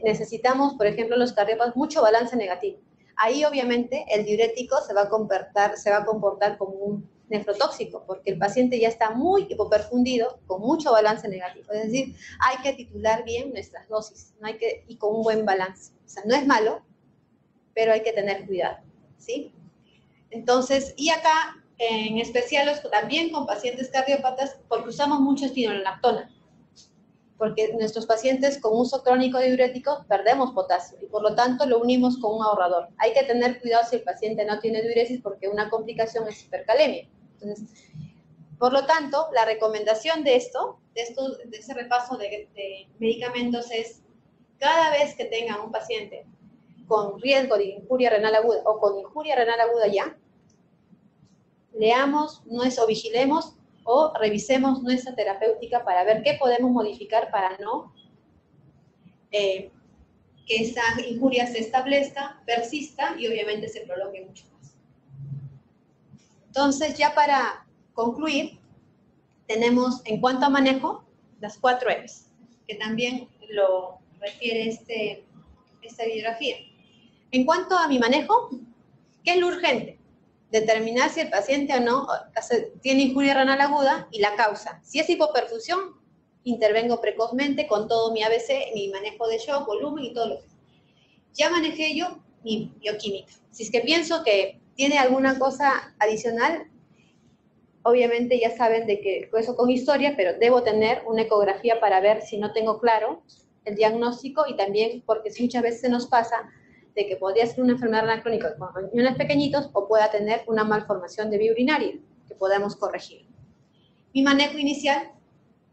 necesitamos, por ejemplo, los cardiópatas, mucho balance negativo. Ahí, obviamente, el diurético se va a comportar como un nefrotóxico, porque el paciente ya está muy hipoperfundido, con mucho balance negativo. Es decir, hay que titular bien nuestras dosis, y con un buen balance. O sea, no es malo, pero hay que tener cuidado, ¿sí? Entonces, y acá, en especial, también con pacientes cardiópatas, porque usamos mucho espironolactona, porque nuestros pacientes con uso crónico de diuréticos perdemos potasio, y por lo tanto lo unimos con un ahorrador. Hay que tener cuidado si el paciente no tiene diuresis, porque una complicación es hipercalemia. Entonces, por lo tanto, la recomendación de ese repaso de medicamentos es, cada vez que tengan un paciente con riesgo de injuria renal aguda o con injuria renal aguda ya, leamos o vigilemos o revisemos nuestra terapéutica para ver qué podemos modificar para no que esa injuria se establezca, persista y obviamente se prolongue mucho más. Entonces, ya para concluir, tenemos en cuanto a manejo las 4 M's, que también lo refiere esta bibliografía. En cuanto a mi manejo, ¿qué es lo urgente? Determinar si el paciente o no tiene injuria renal aguda y la causa. Si es hipoperfusión, intervengo precozmente con todo mi ABC, mi manejo de shock, volumen y todo lo que es. Ya manejé yo mi bioquímica. Si es que pienso que tiene alguna cosa adicional, obviamente ya saben de que eso con historia, pero debo tener una ecografía para ver si no tengo claro el diagnóstico, y también porque muchas veces se nos pasa de que podría ser una enfermedad renal crónica con riñones pequeñitos o pueda tener una malformación de vía urinaria que podemos corregir. Mi manejo inicial,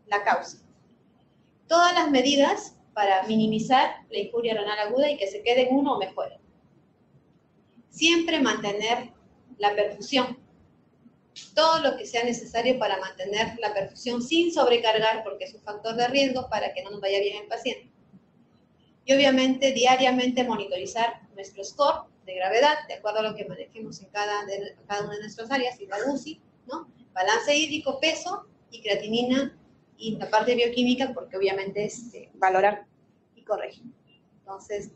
la causa. Todas las medidas para minimizar la injuria renal aguda y que se quede en uno o mejore. Siempre mantener la perfusión. Todo lo que sea necesario para mantener la perfusión sin sobrecargar, porque es un factor de riesgo para que no nos vaya bien el paciente. Y obviamente diariamente monitorizar nuestro score de gravedad, de acuerdo a lo que manejemos en cada una de nuestras áreas, y la UCI, ¿no? Balance hídrico, peso y creatinina, y la parte bioquímica, porque obviamente es valorar y corregir. Entonces,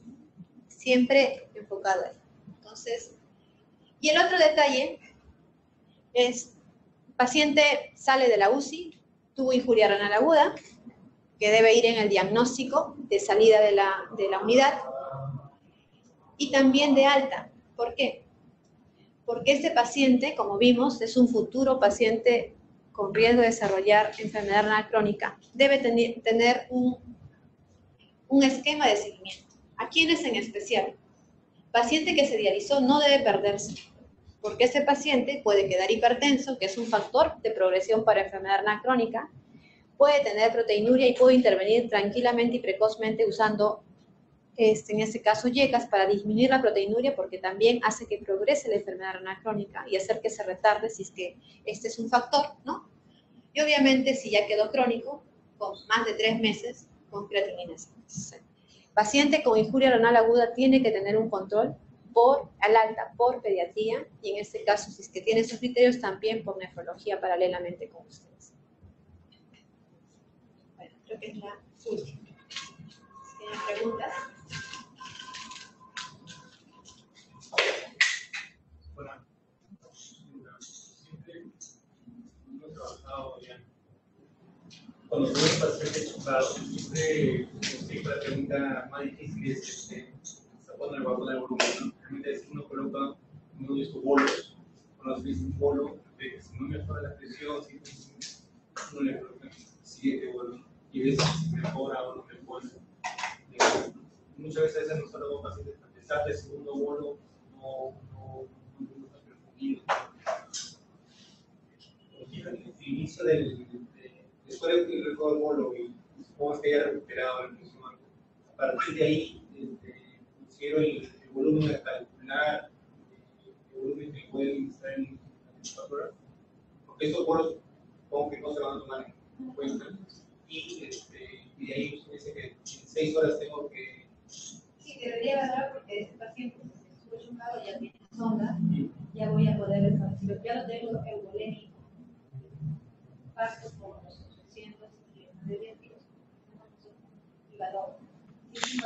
siempre enfocado ahí. Entonces, y el otro detalle es, paciente sale de la UCI, tuvo injuria renal aguda, que debe ir en el diagnóstico de salida de la unidad, y también de alta. ¿Por qué? Porque este paciente, como vimos, es un futuro paciente con riesgo de desarrollar enfermedad renal crónica. Debe tener un esquema de seguimiento. ¿A quiénes en especial? Paciente que se dializó no debe perderse, porque este paciente puede quedar hipertenso, que es un factor de progresión para enfermedad renal crónica, puede tener proteinuria y puede intervenir tranquilamente y precozmente usando, en este caso, YECAS para disminuir la proteinuria, porque también hace que progrese la enfermedad renal crónica y hacer que se retarde si es que este es un factor, ¿no? Y obviamente, si ya quedó crónico, con más de 3 meses, con creatinina. Paciente con injuria renal aguda tiene que tener un control al alta por pediatría, y en este caso, si es que tiene esos criterios, también por nefrología paralelamente con ustedes. Creo que es la última. ¿Tienen preguntas? Bueno, cuando tuve un paciente chocado, siempre la pregunta más difícil es ¿hasta cuándo le va a poner el volumen? ¿No? Realmente si uno coloca uno de estos bolos, cuando se dice un bolo, si no mejora la presión, si uno le coloca el siguiente bolo, y ves si mejora o no mejora. Muchas veces nos hablan con pacientes que a pesar del segundo bolo no está perfundido. El inicio después del recodo del bolo y supongo que haya recuperado la presión, a partir de ahí pusieron el volumen a calcular, el volumen que pueden estar en la temperatura, porque estos bolos supongo que no se van a tomar en cuenta, y de ahí usted dice que en 6 horas tengo que... Sí, debería ganar porque ese paciente que estuvo chocado ya tiene sonda, ya voy a poder establecer, ya lo tengo eubolémico, paso por los 800 y y valor. Si un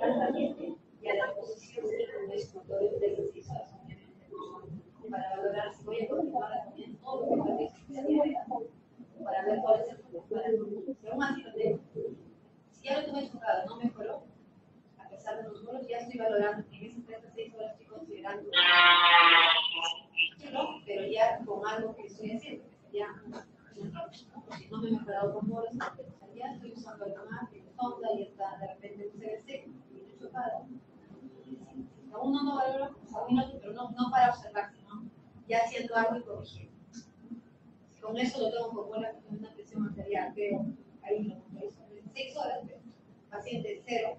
paciente y a la posición de los motores de los para valorar si voy a continuar también todo lo que para ver cuál es el futuro. Pero aún así lo tengo. Si ya lo tuve chocado, no mejoró, a pesar de los bolos, ya estoy valorando en esas 36 horas estoy considerando pero ya con algo que estoy haciendo, que sería si no me he mejorado con bolos, ya estoy usando algo más, que sonda y está de repente un CBC y me he chocado. Si aún no valoro, pues aún no, pero no para observar, sino ya haciendo algo y corrigiendo. Con eso lo tengo como una presión arterial, pero ahí lo hizo. En 6 horas, paciente 0,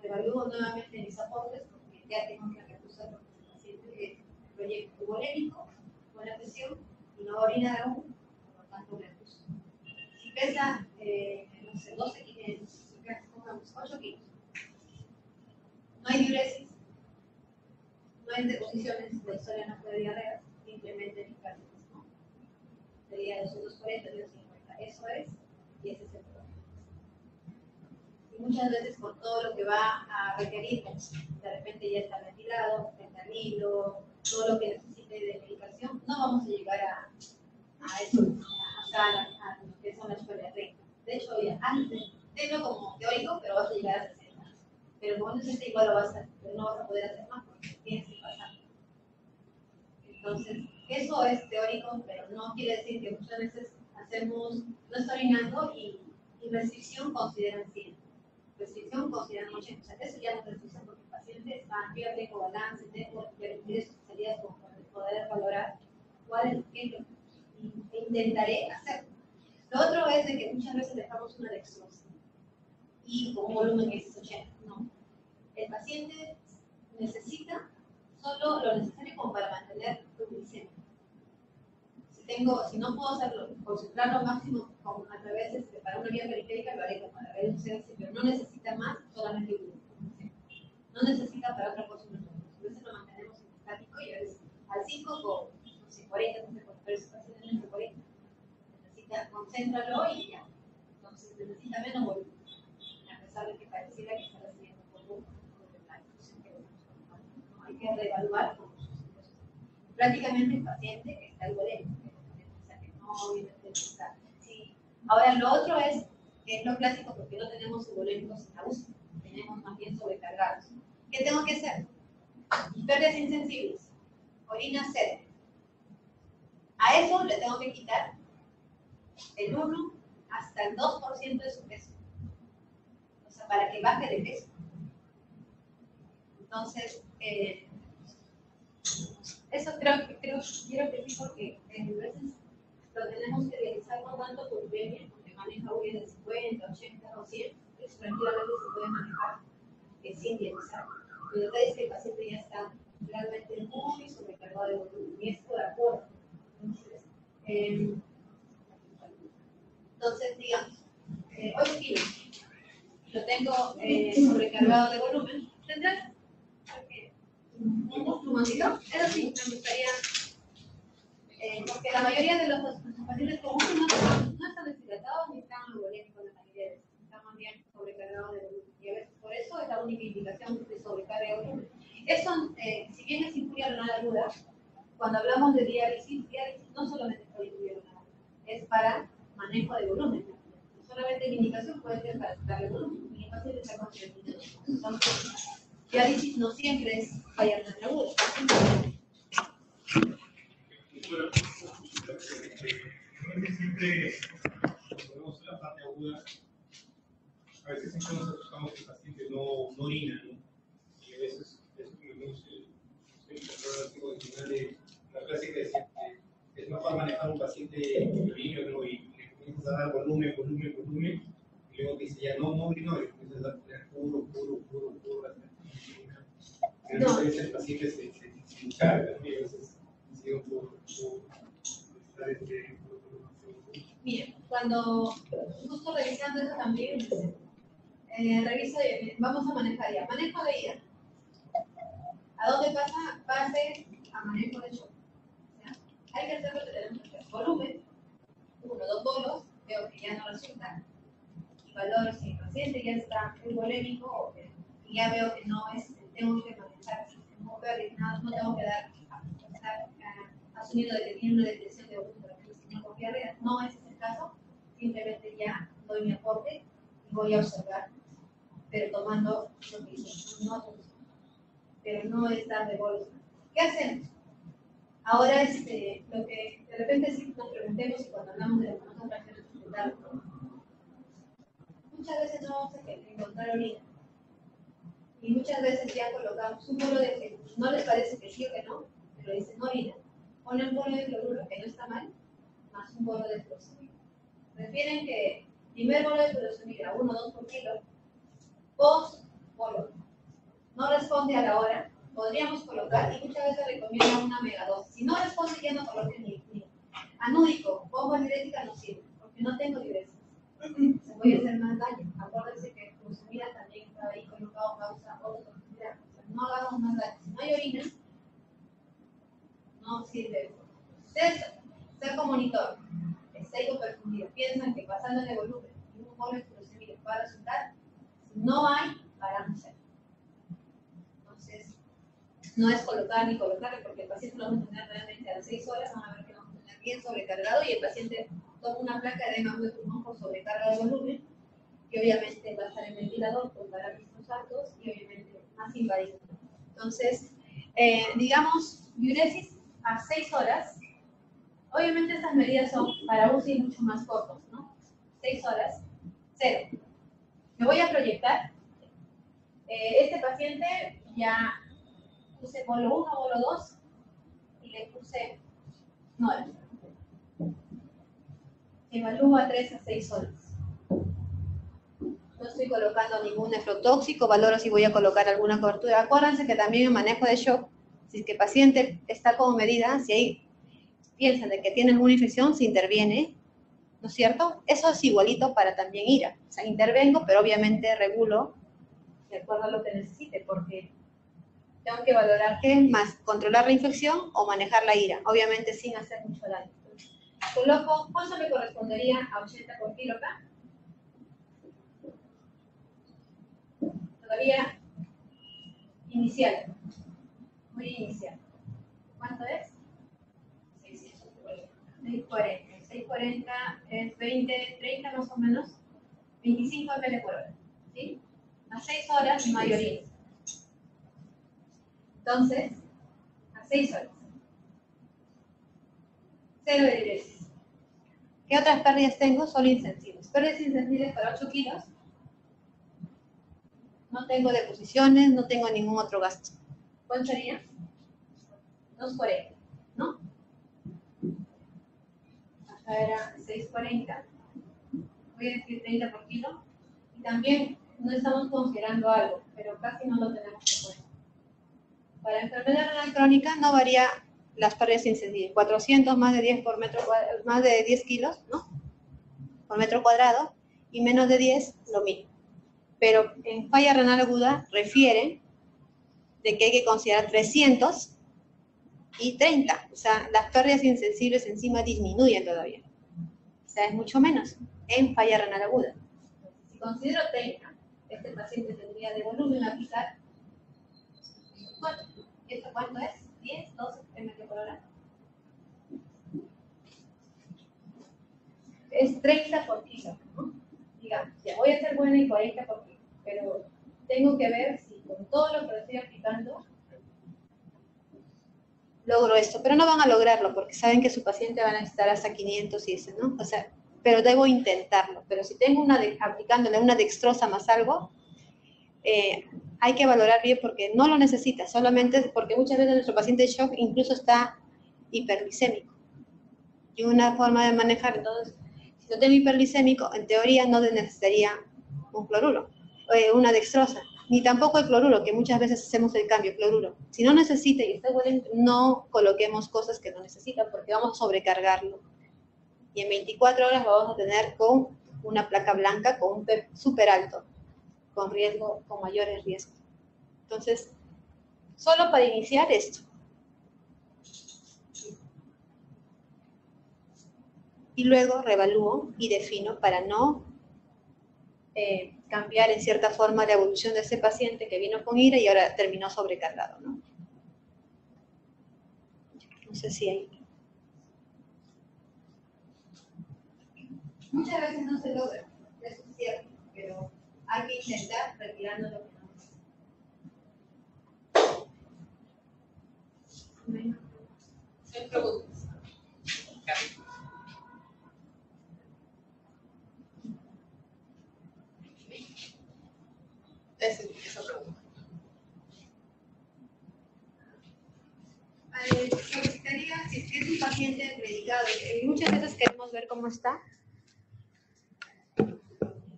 evalúo nuevamente mis aportes porque ya tengo que recusar porque el paciente es proyecto bolémico, buena presión y no orina aún, por lo tanto recuso. Si pesa, no sé, 12 kilos, pongamos 8 kilos, no hay diuresis, no hay deposiciones, la historia no fue de diarrea, simplemente eficacia. Sería 240, 250. Eso es, y ese es el problema. Y muchas veces con todo lo que va a requerir, de repente ya está ventilado, fentanilo, todo lo que necesite de medicación, no vamos a llegar a eso, a lo que son las escuelas de De hecho, ya antes, tengo como teórico, pero vas a llegar a 60. Pero como no es igual, no vas a poder hacer más porque tienes que pasar. Entonces, eso es teórico, pero no quiere decir que muchas veces no está orinando y restricción consideran 100. Restricción consideran 80. O sea, eso ya no es restricción porque el paciente está yo tengo balance, tengo especialidades como para poder valorar cuál es qué intentaré hacer. Lo otro es de que muchas veces dejamos una dextrosa y con un volumen que es 80. No. El paciente necesita solo lo necesario como para mantener tu glicemia. Si no puedo hacerlo, concentrar lo máximo a través de para una vía periférica, lo haré para ver un CBC, pero no necesita más, solamente un. No necesita para otra cosa. Entonces lo mantenemos en estático y a veces al 5 con, no sé, 40, no sé, pero si paciente entre 40, necesita, concéntralo y ya. Entonces necesita menos volumen, a pesar de que pareciera que está recibiendo poco de la infusión que no hay que reevaluar con prácticamente el paciente que está algoritmo. Sí. Ahora, lo otro es, que es lo clásico porque no tenemos eubolémicos en la UCI, tenemos más bien sobrecargados. ¿Qué tengo que hacer? Hiperias insensibles, orina 0. A eso le tengo que quitar el 1 hasta el 2% de su peso. O sea, para que baje de peso. Entonces, eso quiero que sí porque a veces lo tenemos que realizar con tanto volumen, porque maneja un de 50, 80 o 100, pues tranquilamente se puede manejar sin dializar. Lo detalle es que el paciente ya está realmente muy sobrecargado de volumen, y esto de acuerdo. Entonces digamos, 8 kilos, lo tengo sobrecargado de volumen, ¿tendrás? ¿Un plumoncito? Eso sí, me gustaría... porque la mayoría de los pacientes comunes no están deshidratados ni están eubolémicos, la mayoría de veces están bien sobrecargados de volumen. Y a veces por eso es la única indicación de sobrecarga de volumen. Eso, si bien es infuria renal aguda, cuando hablamos de diálisis no solamente es por infuria renal aguda, es para manejo de volumen. Solamente mi indicación puede ser para darle volumen. Y el paciente está consciente. Entonces, diálisis no siempre es falla renal aguda. Bueno, siempre cuando vemos la parte aguda, a veces siempre nos asustamos que el paciente no orina, ¿no? Y a veces es como vemos el final de la clásica de que es mejor manejar un paciente orina, ¿no? Y le comienzas a dar volumen, y luego te dice ya no orino, y comienzas a dar puro, hasta que no. A veces el paciente se encarga, ¿no? Y a veces sigue un poco. Bien, cuando justo revisando eso también, reviso, vamos a manejar ya. Manejo de ida. ¿A dónde pasa? Base a manejo de shock. O sea, hay que hacer lo que tenemos que hacer. Volumen, 1, 2 bolos, veo que ya no resulta. Y valoro si el paciente ya está muy polémico o que ya veo que no es, tengo que manejar. No tengo que dar, asumiendo de que tiene una detención de volumen no con diarrea. No es ese el caso, simplemente ya doy mi aporte y voy a observar, pero tomando lo que dice, pero no es dar de bolsa. ¿Qué hacemos? Ahora, lo que de repente sí nos preguntemos y cuando hablamos de las fracciones secundarias, muchas veces no vamos a encontrar orina. Y muchas veces ya colocamos un bolo de que no les parece que sí o que no, pero dicen no orina. Ponen un bolo de cloruro, que no está mal, más un bolo de furosemida. Refieren que primer bolo de furosemida, 1 o 2 por kilo, post bolo. No responde a la hora, podríamos colocar, y muchas veces recomiendan una megadosis. Si no responde, ya no coloquen ni anúrico, bomba diurética no sirve, porque no tengo diuresis. Se puede hacer más daño. Acuérdense que furosemida también está ahí colocado causa ototoxicidad. O sea, no hagamos más daño. Si no hay orina, no sirve. Cerco monitor, está hipoperfundido. Piensan que pasándole volumen y un bolo de furosemida va a resultar. Si no hay, paramos ahí. Entonces, no es colocar ni colocarle, porque el paciente lo vamos a tener realmente a las 6 horas, van a ver que lo vamos a tener bien sobrecargado y el paciente toma una placa de edema de pulmón por sobrecarga de volumen y obviamente va a estar en ventilador con parámetros altos y obviamente más invadido. Entonces, digamos, diuresis a 6 horas. Obviamente estas medidas son para UCI mucho más cortos, ¿no? 6 horas, 0. Me voy a proyectar. Este paciente ya puse bolo 1, bolo 2 y le puse 9. Evalúo a 3 a 6 horas. No estoy colocando ningún nefrotóxico, valoro si voy a colocar alguna cobertura. Acuérdense que también en manejo de shock, si es que el paciente está como medida, si hay piensan de que tiene alguna infección, se interviene, ¿no es cierto? Eso es igualito para también IRA. O sea, intervengo, pero obviamente regulo de acuerdo a lo que necesite, porque tengo que valorar qué más, controlar la infección o manejar la IRA, obviamente sin hacer mucho daño. Entonces, coloco, ¿cuánto me correspondería a 80 por kilo acá? Todavía inicial, muy inicial. ¿Cuánto es? 640. 640 es 20, 30 más o menos, 25 ml por hora. ¿Sí? A 6 horas mayoría. Entonces, a 6 horas. 0 de diuresis. ¿Qué otras pérdidas tengo? Solo insensibles. Pérdidas insensibles para 8 kilos. No tengo deposiciones, no tengo ningún otro gasto. ¿Cuánto sería? 240, ¿no? Acá era 640. Voy a decir 30 por kilo. Y también no estamos considerando algo, pero casi no lo tenemos en cuenta. Para enfermedad renal crónica no varía las pérdidas insensibles. 400 más de 10 por metro cuadrado, más de 10 kilos, ¿no? Por metro cuadrado, y menos de 10, lo mismo. Pero en falla renal aguda refieren de que hay que considerar 300 y 30. O sea, las pérdidas insensibles encima disminuyen todavía. O sea, es mucho menos en falla renal aguda. Si considero 30, este paciente tendría de volumen a aplicar 4. ¿Y esto cuánto es? 10, 12 ml por hora. es 30 por kilo, ¿no? Digamos, ya voy a ser buena y 40 por kilo, pero tengo que ver si con todo lo que le estoy aplicando logro esto, pero no van a lograrlo porque saben que su paciente va a necesitar hasta 500 y ese, ¿no? O sea, pero debo intentarlo. Pero si tengo aplicándole una dextrosa más algo, hay que valorar bien porque no lo necesita, solamente porque muchas veces nuestro paciente de shock incluso está hiperglicémico. Y una forma de manejar, entonces, si no tengo hiperglicémico, en teoría no necesitaría un cloruro, una dextrosa, ni tampoco el cloruro, que muchas veces hacemos el cambio, cloruro. Si no necesita y está bueno, no coloquemos cosas que no necesitan porque vamos a sobrecargarlo. Y en 24 horas lo vamos a tener con una placa blanca, con un PEP súper alto, con riesgo, con mayores riesgos. Entonces, solo para iniciar esto. Y luego reevalúo y defino para no cambiar en cierta forma la evolución de ese paciente que vino con ira y ahora terminó sobrecargado, ¿no? No sé si hay... Muchas veces no se logra, eso es cierto, pero hay que intentar retirando lo que no. ¿Hay preguntas? Esa pregunta. Solicitaría, si es que es un paciente medicado, y muchas veces queremos ver cómo está.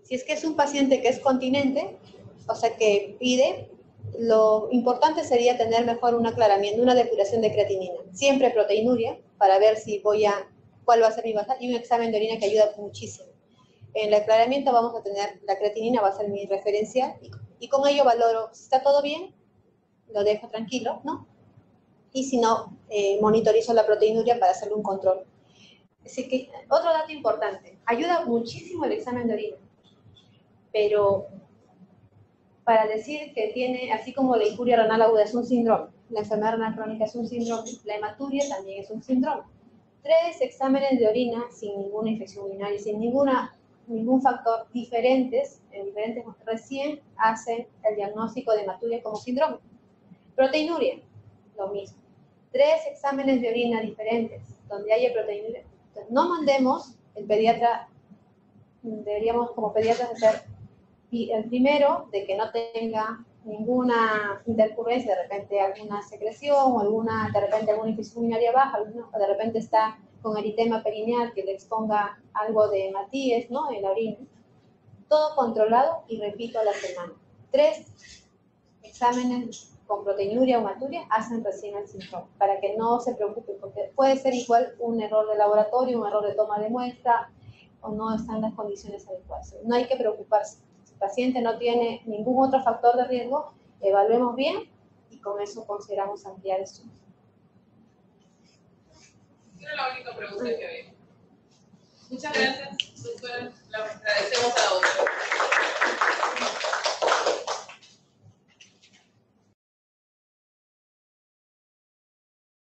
Si es que es un paciente que es continente, o sea que pide, lo importante sería tener mejor un aclaramiento, una depuración de creatinina. Siempre proteinuria, para ver si cuál va a ser mi basal, y un examen de orina que ayuda muchísimo. En el aclaramiento vamos a tener, la creatinina va a ser mi referencial, y con ello valoro, si está todo bien, lo dejo tranquilo, ¿no? Y si no, monitorizo la proteinuria para hacerle un control. Así que, otro dato importante, ayuda muchísimo el examen de orina, pero para decir que tiene, así como la injuria renal aguda es un síndrome, la enfermedad renal crónica es un síndrome, la hematuria también es un síndrome. 3 exámenes de orina sin ninguna infección urinaria, sin ningún factor diferentes, recién hacen el diagnóstico de hematuria como síndrome. Proteinuria, lo mismo. 3 exámenes de orina diferentes, donde haya proteinuria. Entonces, no mandemos, el pediatra, deberíamos como pediatras hacer el primero, de que no tenga ninguna intercurrencia, de repente alguna secreción, o de repente alguna infección urinaria baja, o de repente está con eritema perineal que le exponga algo de hematíes, ¿no?, en la orina. Todo controlado y repito a la semana. 3 exámenes con proteinuria o hematuria hacen recién el síndrome, para que no se preocupen, porque puede ser igual un error de laboratorio, un error de toma de muestra, o no están las condiciones adecuadas. No hay que preocuparse. Si el paciente no tiene ningún otro factor de riesgo, evaluemos bien y con eso consideramos ampliar esto. Era la única pregunta que había. Muchas gracias, doctora. Le agradecemos a la doctora.